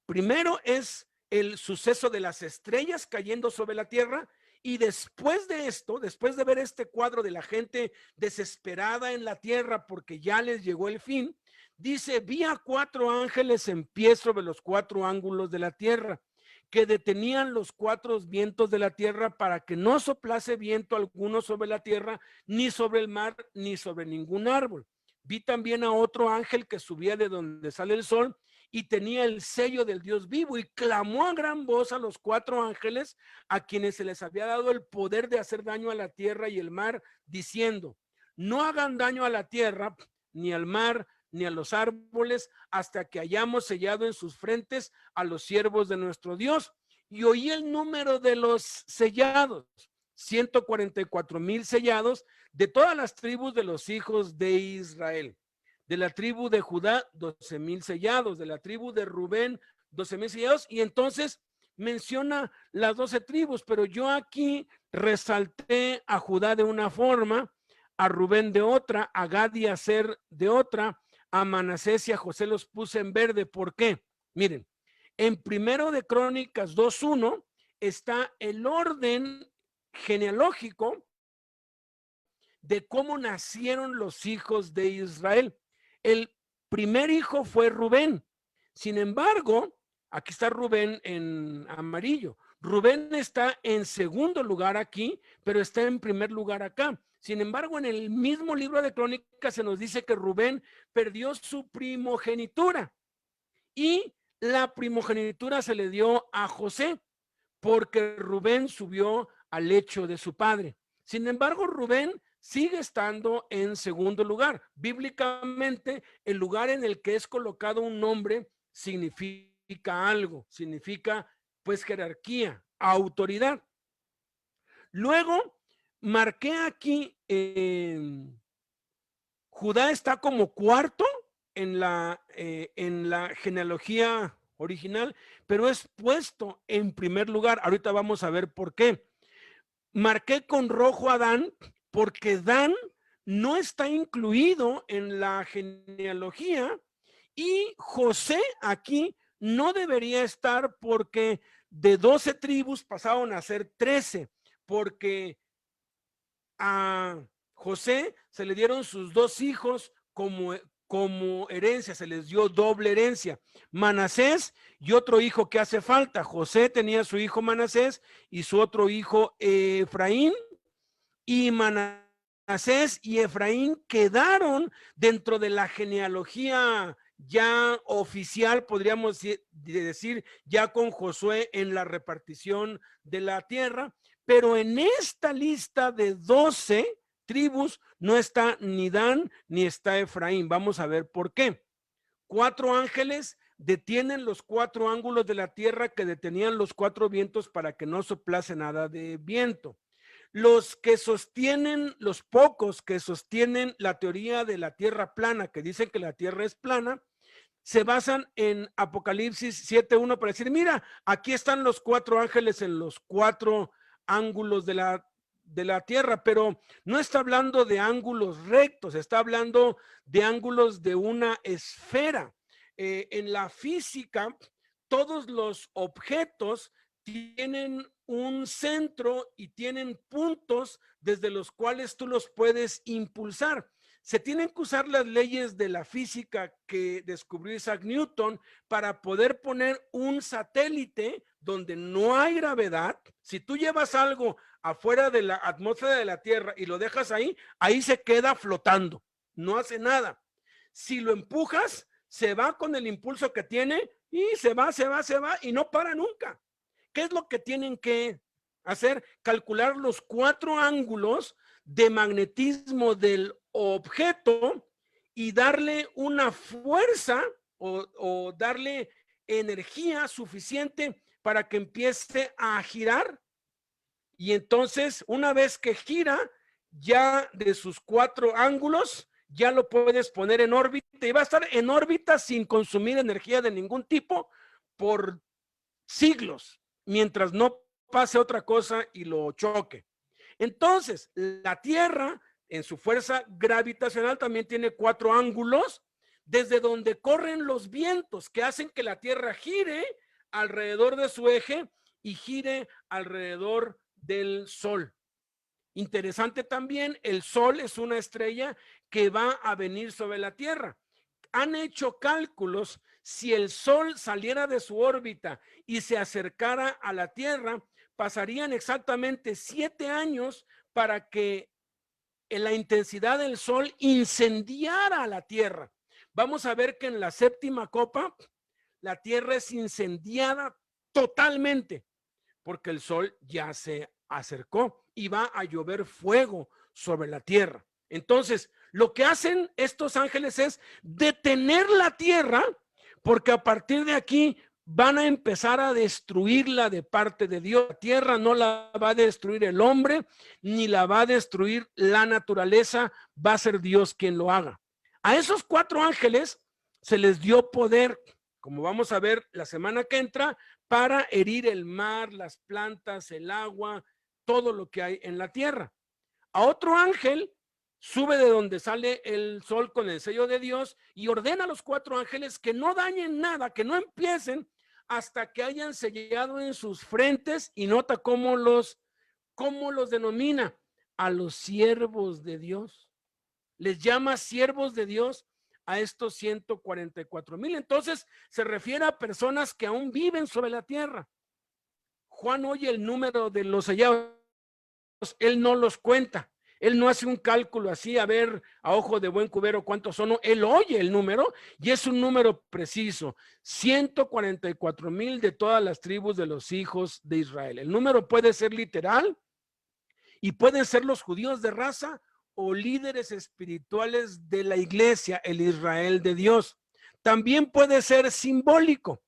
primero es el suceso de las estrellas cayendo sobre la tierra. Y después de esto, después de ver este cuadro de la gente desesperada en la tierra porque ya les llegó el fin, dice, vi a 4 ángeles en pie sobre los 4 ángulos de la tierra, que detenían los 4 vientos de la tierra para que no soplase viento alguno sobre la tierra, ni sobre el mar, ni sobre ningún árbol. Vi también a otro ángel que subía de donde sale el sol y tenía el sello del Dios vivo, y clamó a gran voz a los 4 ángeles a quienes se les había dado el poder de hacer daño a la tierra y el mar, diciendo, no hagan daño a la tierra, ni al mar, ni a los árboles, hasta que hayamos sellado en sus frentes a los siervos de nuestro Dios. Y oí el número de los sellados, 144,000 sellados, de todas las tribus de los hijos de Israel. De la tribu de Judá, 12,000 sellados. De la tribu de Rubén, 12,000 sellados. Y entonces menciona las 12 tribus, pero yo aquí resalté a Judá de una forma, a Rubén de otra, a Gad y a Aser de otra, a Manasés y a José los puse en verde. ¿Por qué? Miren, en Primero de Crónicas 2:1 está el orden genealógico de cómo nacieron los hijos de Israel. El primer hijo fue Rubén. Sin embargo, aquí está Rubén en amarillo. Rubén está en segundo lugar aquí, pero está en primer lugar acá. Sin embargo, en el mismo libro de Crónicas se nos dice que Rubén perdió su primogenitura, y la primogenitura se le dio a José, porque Rubén subió al lecho de su padre. Sin embargo, Rubén sigue estando en segundo lugar. Bíblicamente, el lugar en el que es colocado un nombre significa algo, significa pues jerarquía, autoridad. Luego, marqué aquí, Judá está como cuarto en la genealogía original, pero es puesto en primer lugar. Ahorita vamos a ver por qué. Marqué con rojo a Dan porque Dan no está incluido en la genealogía y José aquí no debería estar porque de 12 tribus pasaron a ser 13, porque a José se le dieron sus 2 hijos como herencia, se les dio doble herencia, Manasés y otro hijo que hace falta. José tenía su hijo Manasés y su otro hijo Efraín, y Manasés y Efraín quedaron dentro de la genealogía ya oficial, podríamos decir, ya con Josué en la repartición de la tierra, pero en esta lista de 12 tribus no está ni Dan ni está Efraín. Vamos a ver por qué. 4 ángeles detienen los 4 ángulos de la tierra que detenían los 4 vientos para que no soplase nada de viento. Los pocos que sostienen la teoría de la tierra plana, que dicen que la tierra es plana, se basan en Apocalipsis 7:1 para decir, mira, aquí están los 4 ángeles en los 4 ángulos de la tierra, pero no está hablando de ángulos rectos, está hablando de ángulos de una esfera. En la física, todos los objetos tienen un centro y tienen puntos desde los cuales tú los puedes impulsar. Se tienen que usar las leyes de la física que descubrió Isaac Newton para poder poner un satélite donde no hay gravedad. Si tú llevas algo afuera de la atmósfera de la Tierra y lo dejas ahí, ahí se queda flotando, no hace nada. Si lo empujas, se va con el impulso que tiene y se va y no para nunca. ¿Qué es lo que tienen que hacer? Calcular los 4 ángulos de magnetismo del objeto y darle una fuerza o darle energía suficiente para que empiece a girar. Y entonces, una vez que gira, ya de sus 4 ángulos, ya lo puedes poner en órbita y va a estar en órbita sin consumir energía de ningún tipo por siglos, mientras no pase otra cosa y lo choque. Entonces, la Tierra, en su fuerza gravitacional, también tiene 4 ángulos desde donde corren los vientos que hacen que la Tierra gire alrededor de su eje y gire alrededor del Sol. Interesante también, el Sol es una estrella que va a venir sobre la Tierra. Han hecho cálculos, si el Sol saliera de su órbita y se acercara a la Tierra, pasarían exactamente 7 años para que la intensidad del Sol incendiara a la Tierra. Vamos a ver que en la 7ª copa, la Tierra es incendiada totalmente, porque el Sol ya se acercó y va a llover fuego sobre la Tierra. Entonces, lo que hacen estos ángeles es detener la Tierra, porque a partir de aquí van a empezar a destruirla de parte de Dios. La Tierra no la va a destruir el hombre, ni la va a destruir la naturaleza, va a ser Dios quien lo haga. A esos 4 ángeles se les dio poder, como vamos a ver la semana que entra, para herir el mar, las plantas, el agua, todo lo que hay en la tierra. A otro ángel sube de donde sale el sol con el sello de Dios y ordena a los 4 ángeles que no dañen nada, que no empiecen hasta que hayan sellado en sus frentes, y nota cómo los denomina, a los siervos de Dios. Les llama siervos de Dios a estos 144,000. Entonces se refiere a personas que aún viven sobre la tierra. Juan oye el número de los sellados, él no los cuenta, él no hace un cálculo así a ver a ojo de buen cubero cuántos son, él oye el número y es un número preciso, 144,000 de todas las tribus de los hijos de Israel. El número puede ser literal y pueden ser los judíos de raza o líderes espirituales de la iglesia, el Israel de Dios. También puede ser simbólico.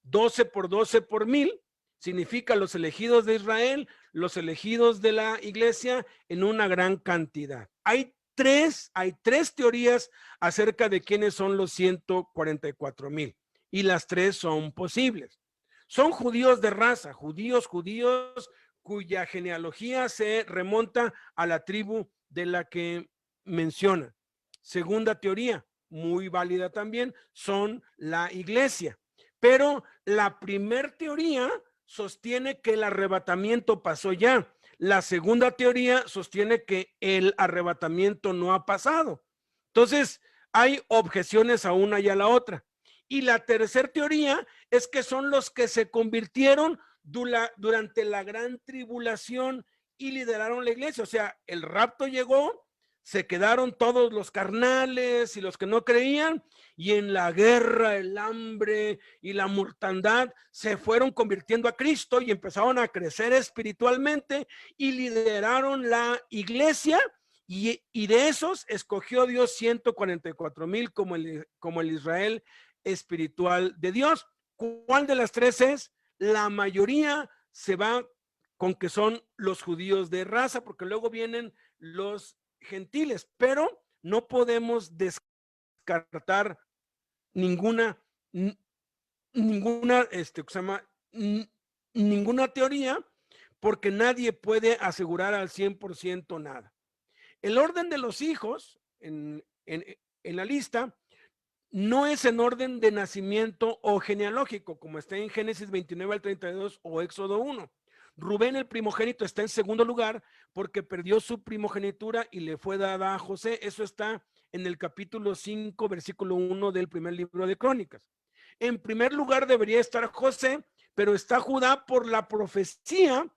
12 por 12 por 1000 significa los elegidos de Israel, los elegidos de la iglesia en una gran cantidad. Hay tres teorías acerca de quiénes son los 144,000 y las tres son posibles. Son judíos de raza, judíos cuya genealogía se remonta a la tribu de la que menciona. Segunda teoría, muy válida también, son la iglesia. Pero la primer teoría sostiene que el arrebatamiento pasó ya. La segunda teoría sostiene que el arrebatamiento no ha pasado. Entonces, hay objeciones a una y a la otra. Y la tercera teoría es que son los que se convirtieron durante la gran tribulación y lideraron la iglesia. O sea, el rapto llegó, se quedaron todos los carnales y los que no creían, y en la guerra, el hambre y la mortandad se fueron convirtiendo a Cristo y empezaron a crecer espiritualmente y lideraron la iglesia, y de esos escogió Dios 144,000 como el Israel espiritual de Dios. ¿Cuál de las tres es? La mayoría se va con que son los judíos de raza, porque luego vienen los gentiles, pero no podemos descartar ninguna teoría, porque nadie puede asegurar al 100% nada. El orden de los hijos en la lista no es en orden de nacimiento o genealógico, como está en Génesis 29 al 32 o Éxodo 1. Rubén, el primogénito, está en segundo lugar porque perdió su primogenitura y le fue dada a José. Eso está en el capítulo 5, versículo 1 del primer libro de Crónicas. En primer lugar debería estar José, pero está Judá por la profecía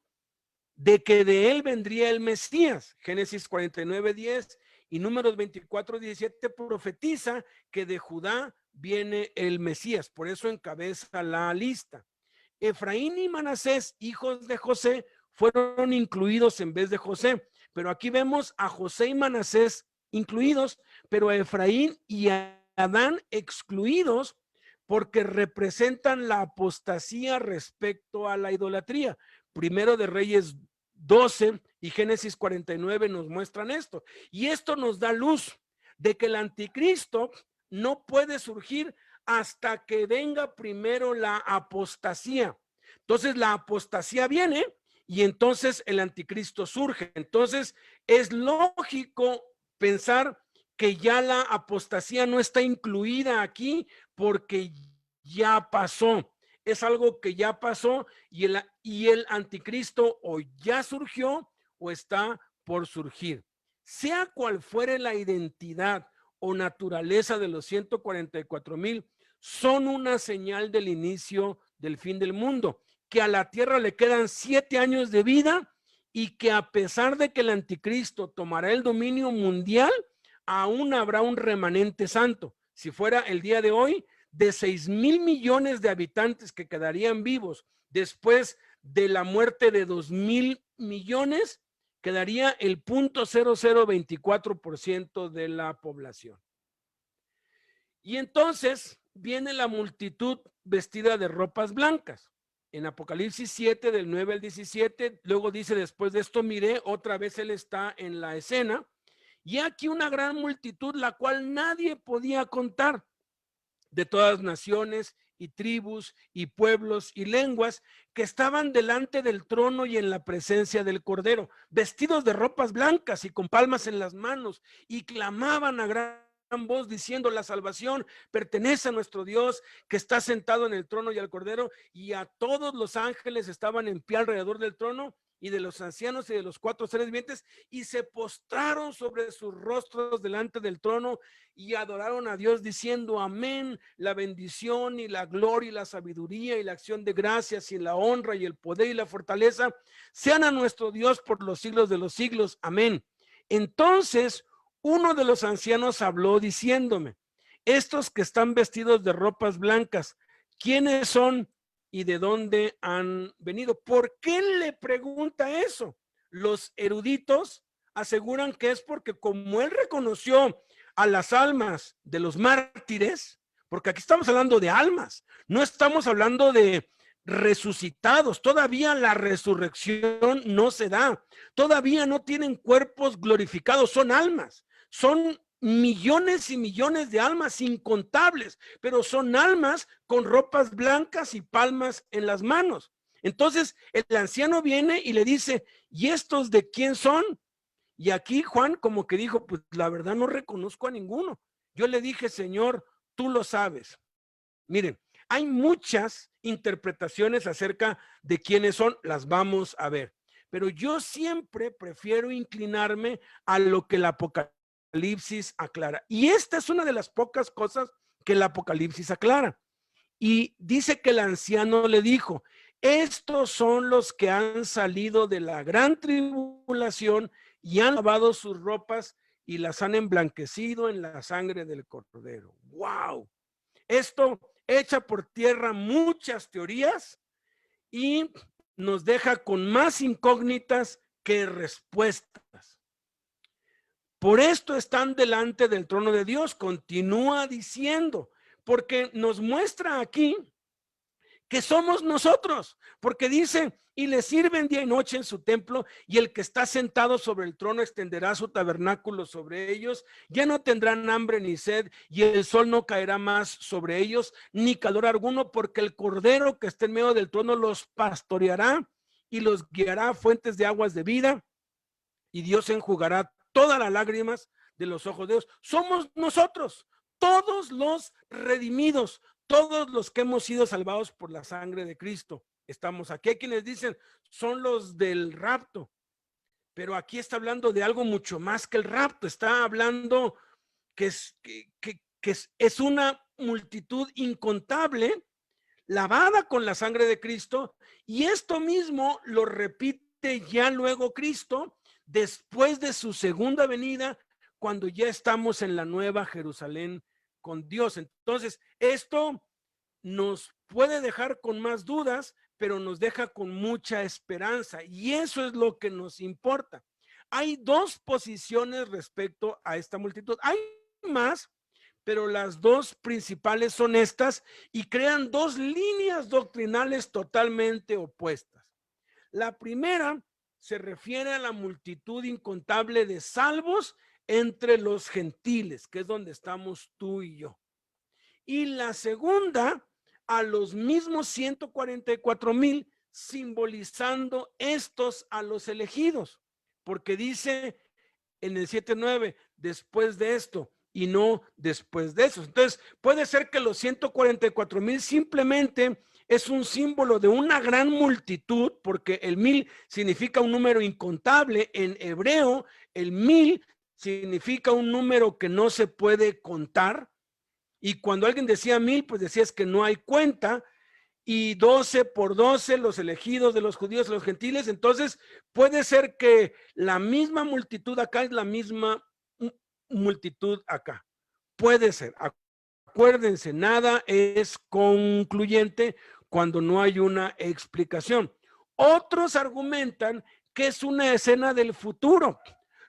de que de él vendría el Mesías. Génesis 49, 10 y Números 24, 17 profetiza que de Judá viene el Mesías. Por eso encabeza la lista. Efraín y Manasés, hijos de José, fueron incluidos en vez de José. Pero aquí vemos a José y Manasés incluidos, pero a Efraín y a Adán excluidos porque representan la apostasía respecto a la idolatría. Primero de Reyes 12 y Génesis 49 nos muestran esto. Y esto nos da luz de que el anticristo no puede surgir hasta que venga primero la apostasía. Entonces la apostasía viene y entonces el anticristo surge. Entonces es lógico pensar que ya la apostasía no está incluida aquí porque ya pasó. Es algo que ya pasó y el anticristo o ya surgió o está por surgir. Sea cual fuere la identidad o naturaleza de los 144,000, son una señal del inicio del fin del mundo, que a la tierra le quedan 7 años de vida y que a pesar de que el anticristo tomará el dominio mundial, aún habrá un remanente santo. Si fuera el día de hoy, de 6,000 millones de habitantes que quedarían vivos después de la muerte de 2,000 millones, quedaría el 0.0024% de la población. Y entonces viene la multitud vestida de ropas blancas. En Apocalipsis 7, del 9 al 17, luego dice, después de esto miré, otra vez él está en la escena, y aquí una gran multitud, la cual nadie podía contar, de todas naciones y tribus y pueblos y lenguas, que estaban delante del trono y en la presencia del Cordero, vestidos de ropas blancas y con palmas en las manos, y clamaban a gran voz diciendo, la salvación pertenece a nuestro Dios que está sentado en el trono y al Cordero. Y a todos los ángeles estaban en pie alrededor del trono y de los ancianos y de los 4 seres vivientes, y se postraron sobre sus rostros delante del trono y adoraron a Dios diciendo, amén, la bendición y la gloria y la sabiduría y la acción de gracias y la honra y el poder y la fortaleza sean a nuestro Dios por los siglos de los siglos, amén. Entonces uno de los ancianos habló diciéndome, estos que están vestidos de ropas blancas, ¿quiénes son y de dónde han venido? ¿Por qué le pregunta eso? Los eruditos aseguran que es porque como él reconoció a las almas de los mártires, porque aquí estamos hablando de almas, no estamos hablando de resucitados, todavía la resurrección no se da, todavía no tienen cuerpos glorificados, son almas, son millones y millones de almas incontables, pero son almas con ropas blancas y palmas en las manos. Entonces el anciano viene y le dice, ¿y estos de quién son? Y aquí Juan como que dijo, pues la verdad no reconozco a ninguno. Yo le dije, Señor, tú lo sabes. Miren, hay muchas interpretaciones acerca de quiénes son, las vamos a ver. Pero yo siempre prefiero inclinarme a lo que el Apocalipsis aclara. Y esta es una de las pocas cosas que el Apocalipsis aclara. Y dice que el anciano le dijo, estos son los que han salido de la gran tribulación y han lavado sus ropas y las han emblanquecido en la sangre del Cordero. ¡Wow! Esto echa por tierra muchas teorías y nos deja con más incógnitas que respuestas. Por esto están delante del trono de Dios, continúa diciendo, porque nos muestra aquí que somos nosotros, porque dice, y le sirven día y noche en su templo, y el que está sentado sobre el trono extenderá su tabernáculo sobre ellos, ya no tendrán hambre ni sed, y el sol no caerá más sobre ellos, ni calor alguno, porque el cordero que está en medio del trono los pastoreará y los guiará a fuentes de aguas de vida, y Dios enjugará todas las lágrimas de los ojos de Dios. Somos nosotros, todos los redimidos, todos los que hemos sido salvados por la sangre de Cristo. Estamos aquí. Hay quienes dicen, son los del rapto, pero aquí está hablando de algo mucho más que el rapto. Está hablando que es una multitud incontable lavada con la sangre de Cristo, y esto mismo lo repite ya luego Cristo después de su segunda venida, cuando ya estamos en la nueva Jerusalén con Dios. Entonces, esto nos puede dejar con más dudas, pero nos deja con mucha esperanza, y eso es lo que nos importa. Hay dos posiciones respecto a esta multitud. Hay más, pero las dos principales son estas y crean dos líneas doctrinales totalmente opuestas. La primera se refiere a la multitud incontable de salvos entre los gentiles, que es donde estamos tú y yo. Y la segunda, a los mismos 144,000, simbolizando estos a los elegidos, porque dice en el 7:9, después de esto, y no después de eso. Entonces, puede ser que los 144,000 simplemente es un símbolo de una gran multitud, porque el 1000 significa un número incontable. En hebreo, el 1000 significa un número que no se puede contar. Y cuando alguien decía 1000, pues decías que no hay cuenta. Y 12 por 12, los elegidos de los judíos y los gentiles. Entonces, puede ser que la misma multitud acá es la misma multitud acá. Puede ser. Acuérdense, nada es concluyente cuando no hay una explicación. Otros argumentan que es una escena del futuro,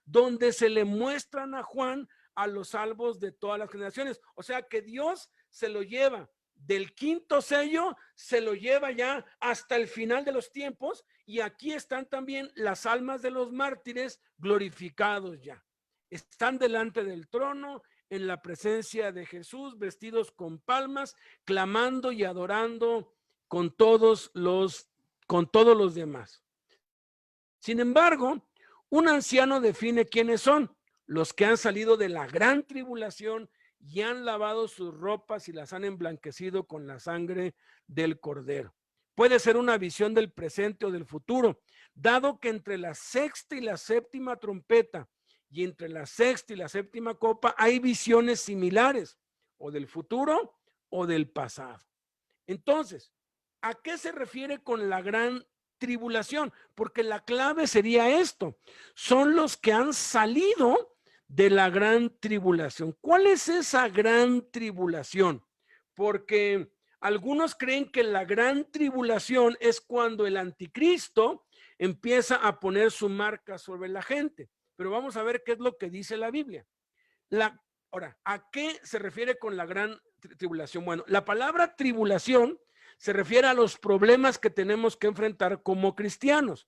donde se le muestran a Juan a los salvos de todas las generaciones. O sea que Dios se lo lleva del quinto sello, se lo lleva ya hasta el final de los tiempos, y aquí están también las almas de los mártires glorificados ya. Están delante del trono, en la presencia de Jesús, vestidos con palmas, clamando y adorando con todos los demás. Sin embargo, un anciano define quiénes son: los que han salido de la gran tribulación y han lavado sus ropas y las han emblanquecido con la sangre del Cordero. Puede ser una visión del presente o del futuro, dado que entre la sexta y la séptima trompeta y entre la sexta y la séptima copa hay visiones similares, o del futuro o del pasado. Entonces, ¿a qué se refiere con la gran tribulación? Porque la clave sería esto: son los que han salido de la gran tribulación. ¿Cuál es esa gran tribulación? Porque algunos creen que la gran tribulación es cuando el anticristo empieza a poner su marca sobre la gente. pero vamos a ver qué es lo que dice la Biblia. Ahora, ¿a qué se refiere con la gran tribulación? Bueno, la palabra tribulación se refiere a los problemas que tenemos que enfrentar como cristianos.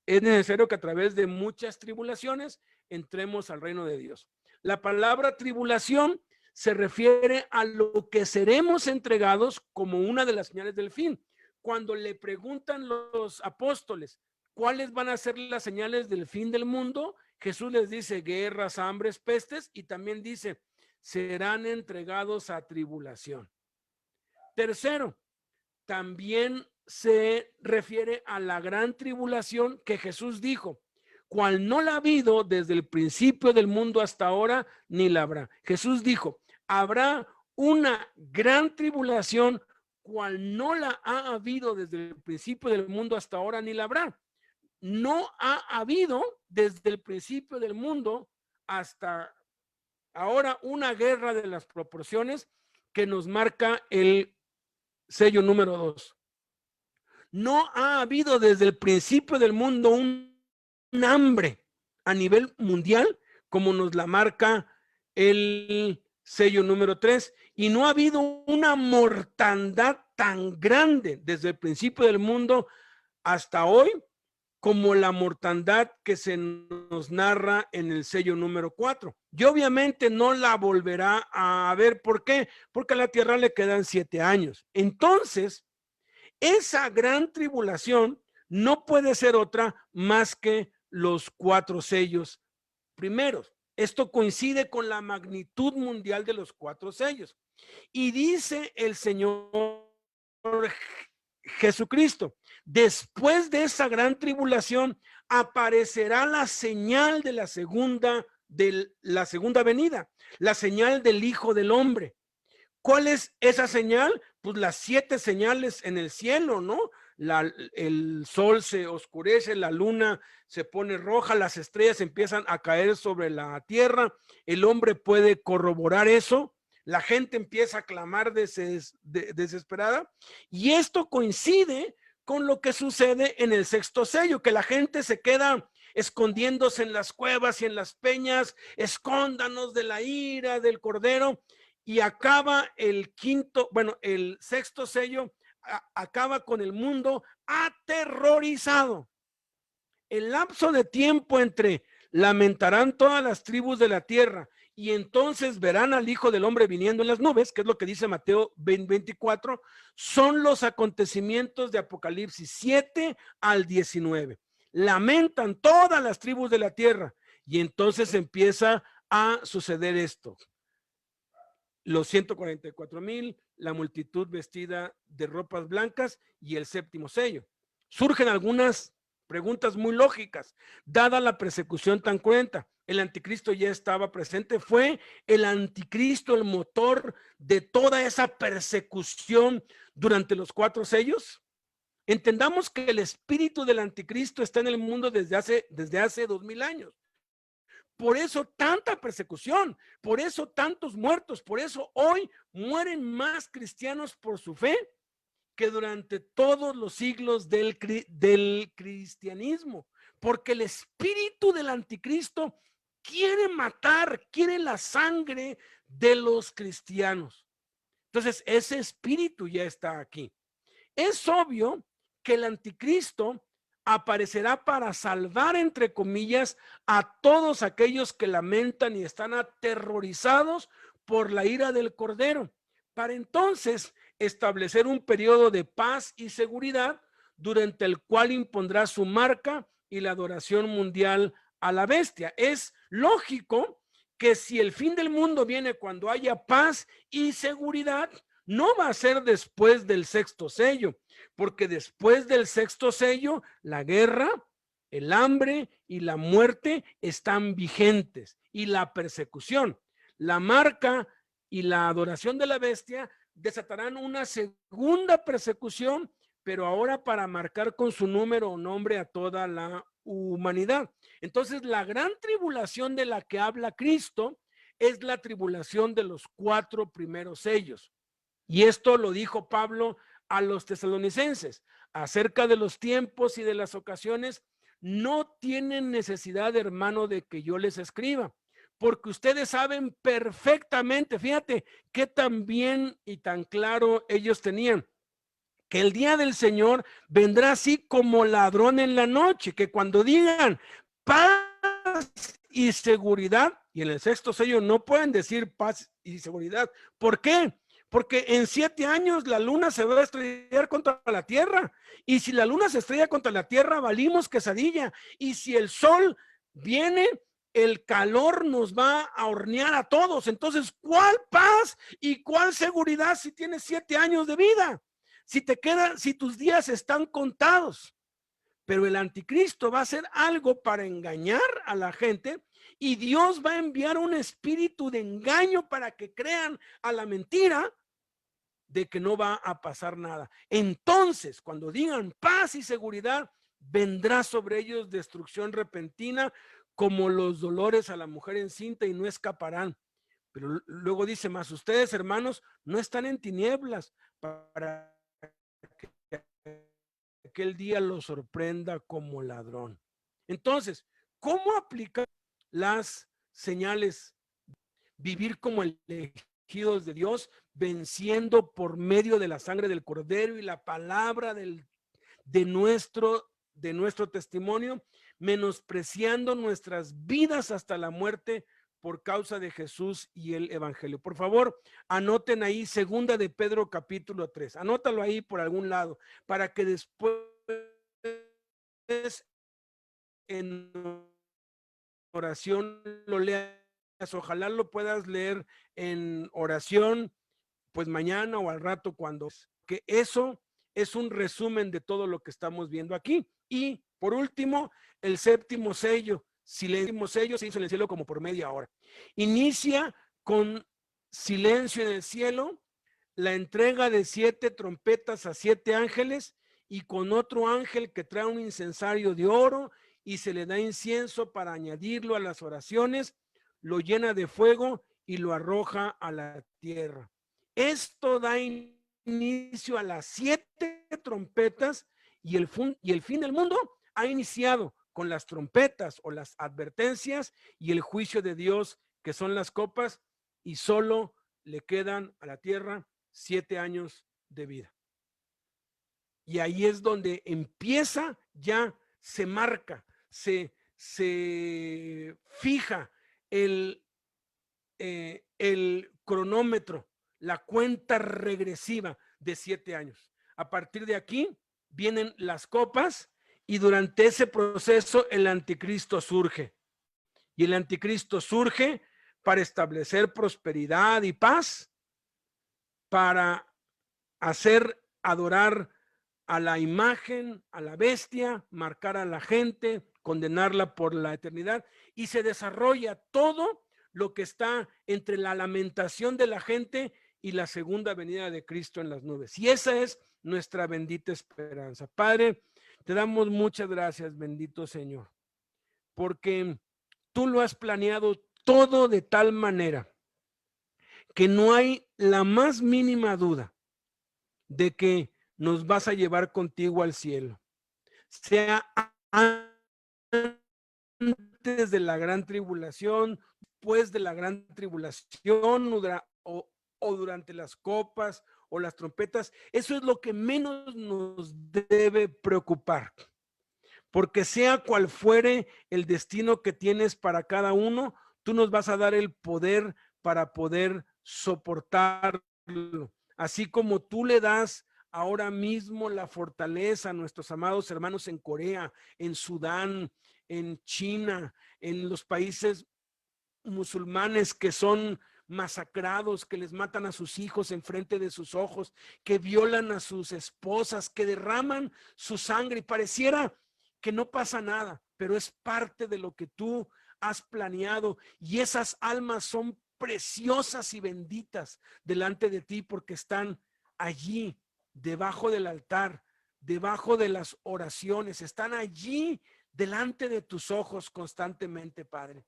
Es necesario que a través de muchas tribulaciones entremos al reino de Dios. La palabra tribulación se refiere a lo que seremos entregados como una de las señales del fin. Cuando le preguntan los apóstoles, ¿cuáles van a ser las señales del fin del mundo? Jesús les dice guerras, hambres, pestes, y también dice, serán entregados a tribulación. Tercero, también se refiere a la gran tribulación que Jesús dijo, cual no la ha habido desde el principio del mundo hasta ahora, ni la habrá. Jesús dijo, habrá una gran tribulación, cual no la ha habido desde el principio del mundo hasta ahora, ni la habrá. No ha habido desde el principio del mundo hasta ahora una guerra de las proporciones que nos marca el sello número 2. No ha habido desde el principio del mundo un hambre a nivel mundial como nos la marca el sello número 3, y no ha habido una mortandad tan grande desde el principio del mundo hasta hoy como la mortandad que se nos narra en el sello número 4. Y obviamente no la volverá a ver. ¿Por qué? Porque a la tierra le quedan 7 años. Entonces, esa gran tribulación no puede ser otra más que los 4 sellos primeros. Esto coincide con la magnitud mundial de los 4 sellos. Y dice el Señor Jesucristo, después de esa gran tribulación aparecerá la señal de la segunda venida, la señal del Hijo del Hombre. ¿Cuál es esa señal? Pues las 7 señales en el cielo, ¿no? El sol se oscurece, la luna se pone roja, las estrellas empiezan a caer sobre la tierra, el hombre puede corroborar eso, la gente empieza a clamar desesperada, y esto coincide con lo que sucede en el 6º sello, que la gente se queda escondiéndose en las cuevas y en las peñas, escóndanos de la ira del Cordero, y acaba el 6º sello, acaba con el mundo aterrorizado. El lapso de tiempo entre lamentarán todas las tribus de la tierra y entonces verán al Hijo del Hombre viniendo en las nubes, que es lo que dice Mateo 24, son los acontecimientos de Apocalipsis 7 al 19. Lamentan todas las tribus de la tierra y entonces empieza a suceder esto. Los 144,000, la multitud vestida de ropas blancas y el 7º sello. Surgen algunas preguntas muy lógicas, dada la persecución tan cruenta. El anticristo ya estaba presente, fue el anticristo el motor de toda esa persecución durante los 4 sellos. Entendamos que el espíritu del anticristo está en el mundo desde hace 2000 años. Por eso tanta persecución, por eso tantos muertos, por eso hoy mueren más cristianos por su fe que durante todos los siglos del cristianismo, porque el espíritu del anticristo quiere matar, quiere la sangre de los cristianos. Entonces, ese espíritu ya está aquí. Es obvio que el anticristo aparecerá para salvar, entre comillas, a todos aquellos que lamentan y están aterrorizados por la ira del Cordero, para entonces establecer un periodo de paz y seguridad durante el cual impondrá su marca y la adoración mundial a la bestia. Es lógico que si el fin del mundo viene cuando haya paz y seguridad, no va a ser después del 6º sello, porque después del 6º sello, la guerra, el hambre y la muerte están vigentes, y la persecución, la marca y la adoración de la bestia desatarán una segunda persecución, pero ahora para marcar con su número o nombre a toda la humanidad. Entonces, la gran tribulación de la que habla Cristo es la tribulación de los 4 primeros sellos. Y esto lo dijo Pablo a los tesalonicenses. Acerca de los tiempos y de las ocasiones, no tienen necesidad, hermano, de que yo les escriba, porque ustedes saben perfectamente, fíjate, qué tan bien y tan claro ellos tenían, que el día del Señor vendrá así como ladrón en la noche, que cuando digan paz y seguridad, y en el sexto sello no pueden decir paz y seguridad. ¿Por qué? Porque en 7 años la luna se va a estrellar contra la tierra, y si la luna se estrella contra la tierra, valimos quesadilla, y si el sol viene, el calor nos va a hornear a todos. Entonces, ¿cuál paz y cuál seguridad si tienes 7 años de vida? Si tus días están contados. Pero el anticristo va a hacer algo para engañar a la gente, y Dios va a enviar un espíritu de engaño para que crean a la mentira de que no va a pasar nada. Entonces, cuando digan paz y seguridad, vendrá sobre ellos destrucción repentina, como los dolores a la mujer encinta, y no escaparán. Pero luego dice más: ustedes, hermanos, no están en tinieblas para que aquel día los sorprenda como ladrón. Entonces, ¿cómo aplicar las señales? Vivir como elegidos de Dios, venciendo por medio de la sangre del Cordero y la palabra de nuestro testimonio, menospreciando nuestras vidas hasta la muerte por causa de Jesús y el Evangelio. Por favor, anoten ahí 2 de Pedro capítulo 3. Anótalo ahí por algún lado, para que después en oración lo leas. Ojalá lo puedas leer en oración, pues mañana o al rato, cuando, que eso es un resumen de todo lo que estamos viendo aquí. Y por último, el séptimo sello. Silencio sello se hizo en el cielo como por media hora. Inicia con silencio en el cielo, la entrega de 7 trompetas a 7 ángeles, y con otro ángel que trae un incensario de oro, y se le da incienso para añadirlo a las oraciones, lo llena de fuego y lo arroja a la tierra. Esto da inicio a las 7 trompetas, y el fin del mundo ha iniciado con las trompetas o las advertencias y el juicio de Dios, que son las copas, y solo le quedan a la tierra 7 años de vida. Y ahí es donde empieza, ya se marca, se fija el cronómetro, la cuenta regresiva de 7 años. A partir de aquí vienen las copas, y durante ese proceso el anticristo surge. Y el anticristo surge para establecer prosperidad y paz, para hacer adorar a la imagen, a la bestia, marcar a la gente, condenarla por la eternidad, y se desarrolla todo lo que está entre la lamentación de la gente y la segunda venida de Cristo en las nubes. Y esa es nuestra bendita esperanza. Padre, te damos muchas gracias, bendito Señor, porque tú lo has planeado todo de tal manera que no hay la más mínima duda de que nos vas a llevar contigo al cielo, sea antes de la gran tribulación, después de la gran tribulación, o durante las copas o las trompetas. Eso es lo que menos nos debe preocupar, porque sea cual fuere el destino que tienes para cada uno, tú nos vas a dar el poder para poder soportarlo, así como tú le das ahora mismo la fortaleza a nuestros amados hermanos en Corea, en Sudán, en China, en los países musulmanes que son masacrados, que les matan a sus hijos enfrente de sus ojos, que violan a sus esposas, que derraman su sangre, y pareciera que no pasa nada, pero es parte de lo que tú has planeado, y esas almas son preciosas y benditas delante de ti, porque están allí debajo del altar, debajo de las oraciones, están allí delante de tus ojos constantemente, Padre.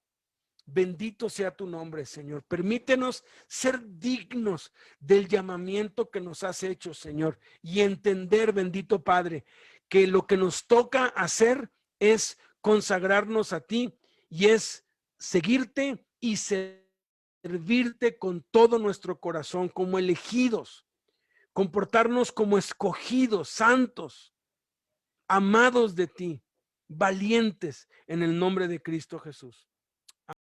Bendito sea tu nombre, Señor. Permítenos ser dignos del llamamiento que nos has hecho, Señor, y entender, bendito Padre, que lo que nos toca hacer es consagrarnos a ti y es seguirte y servirte con todo nuestro corazón como elegidos, comportarnos como escogidos, santos, amados de ti, valientes en el nombre de Cristo Jesús.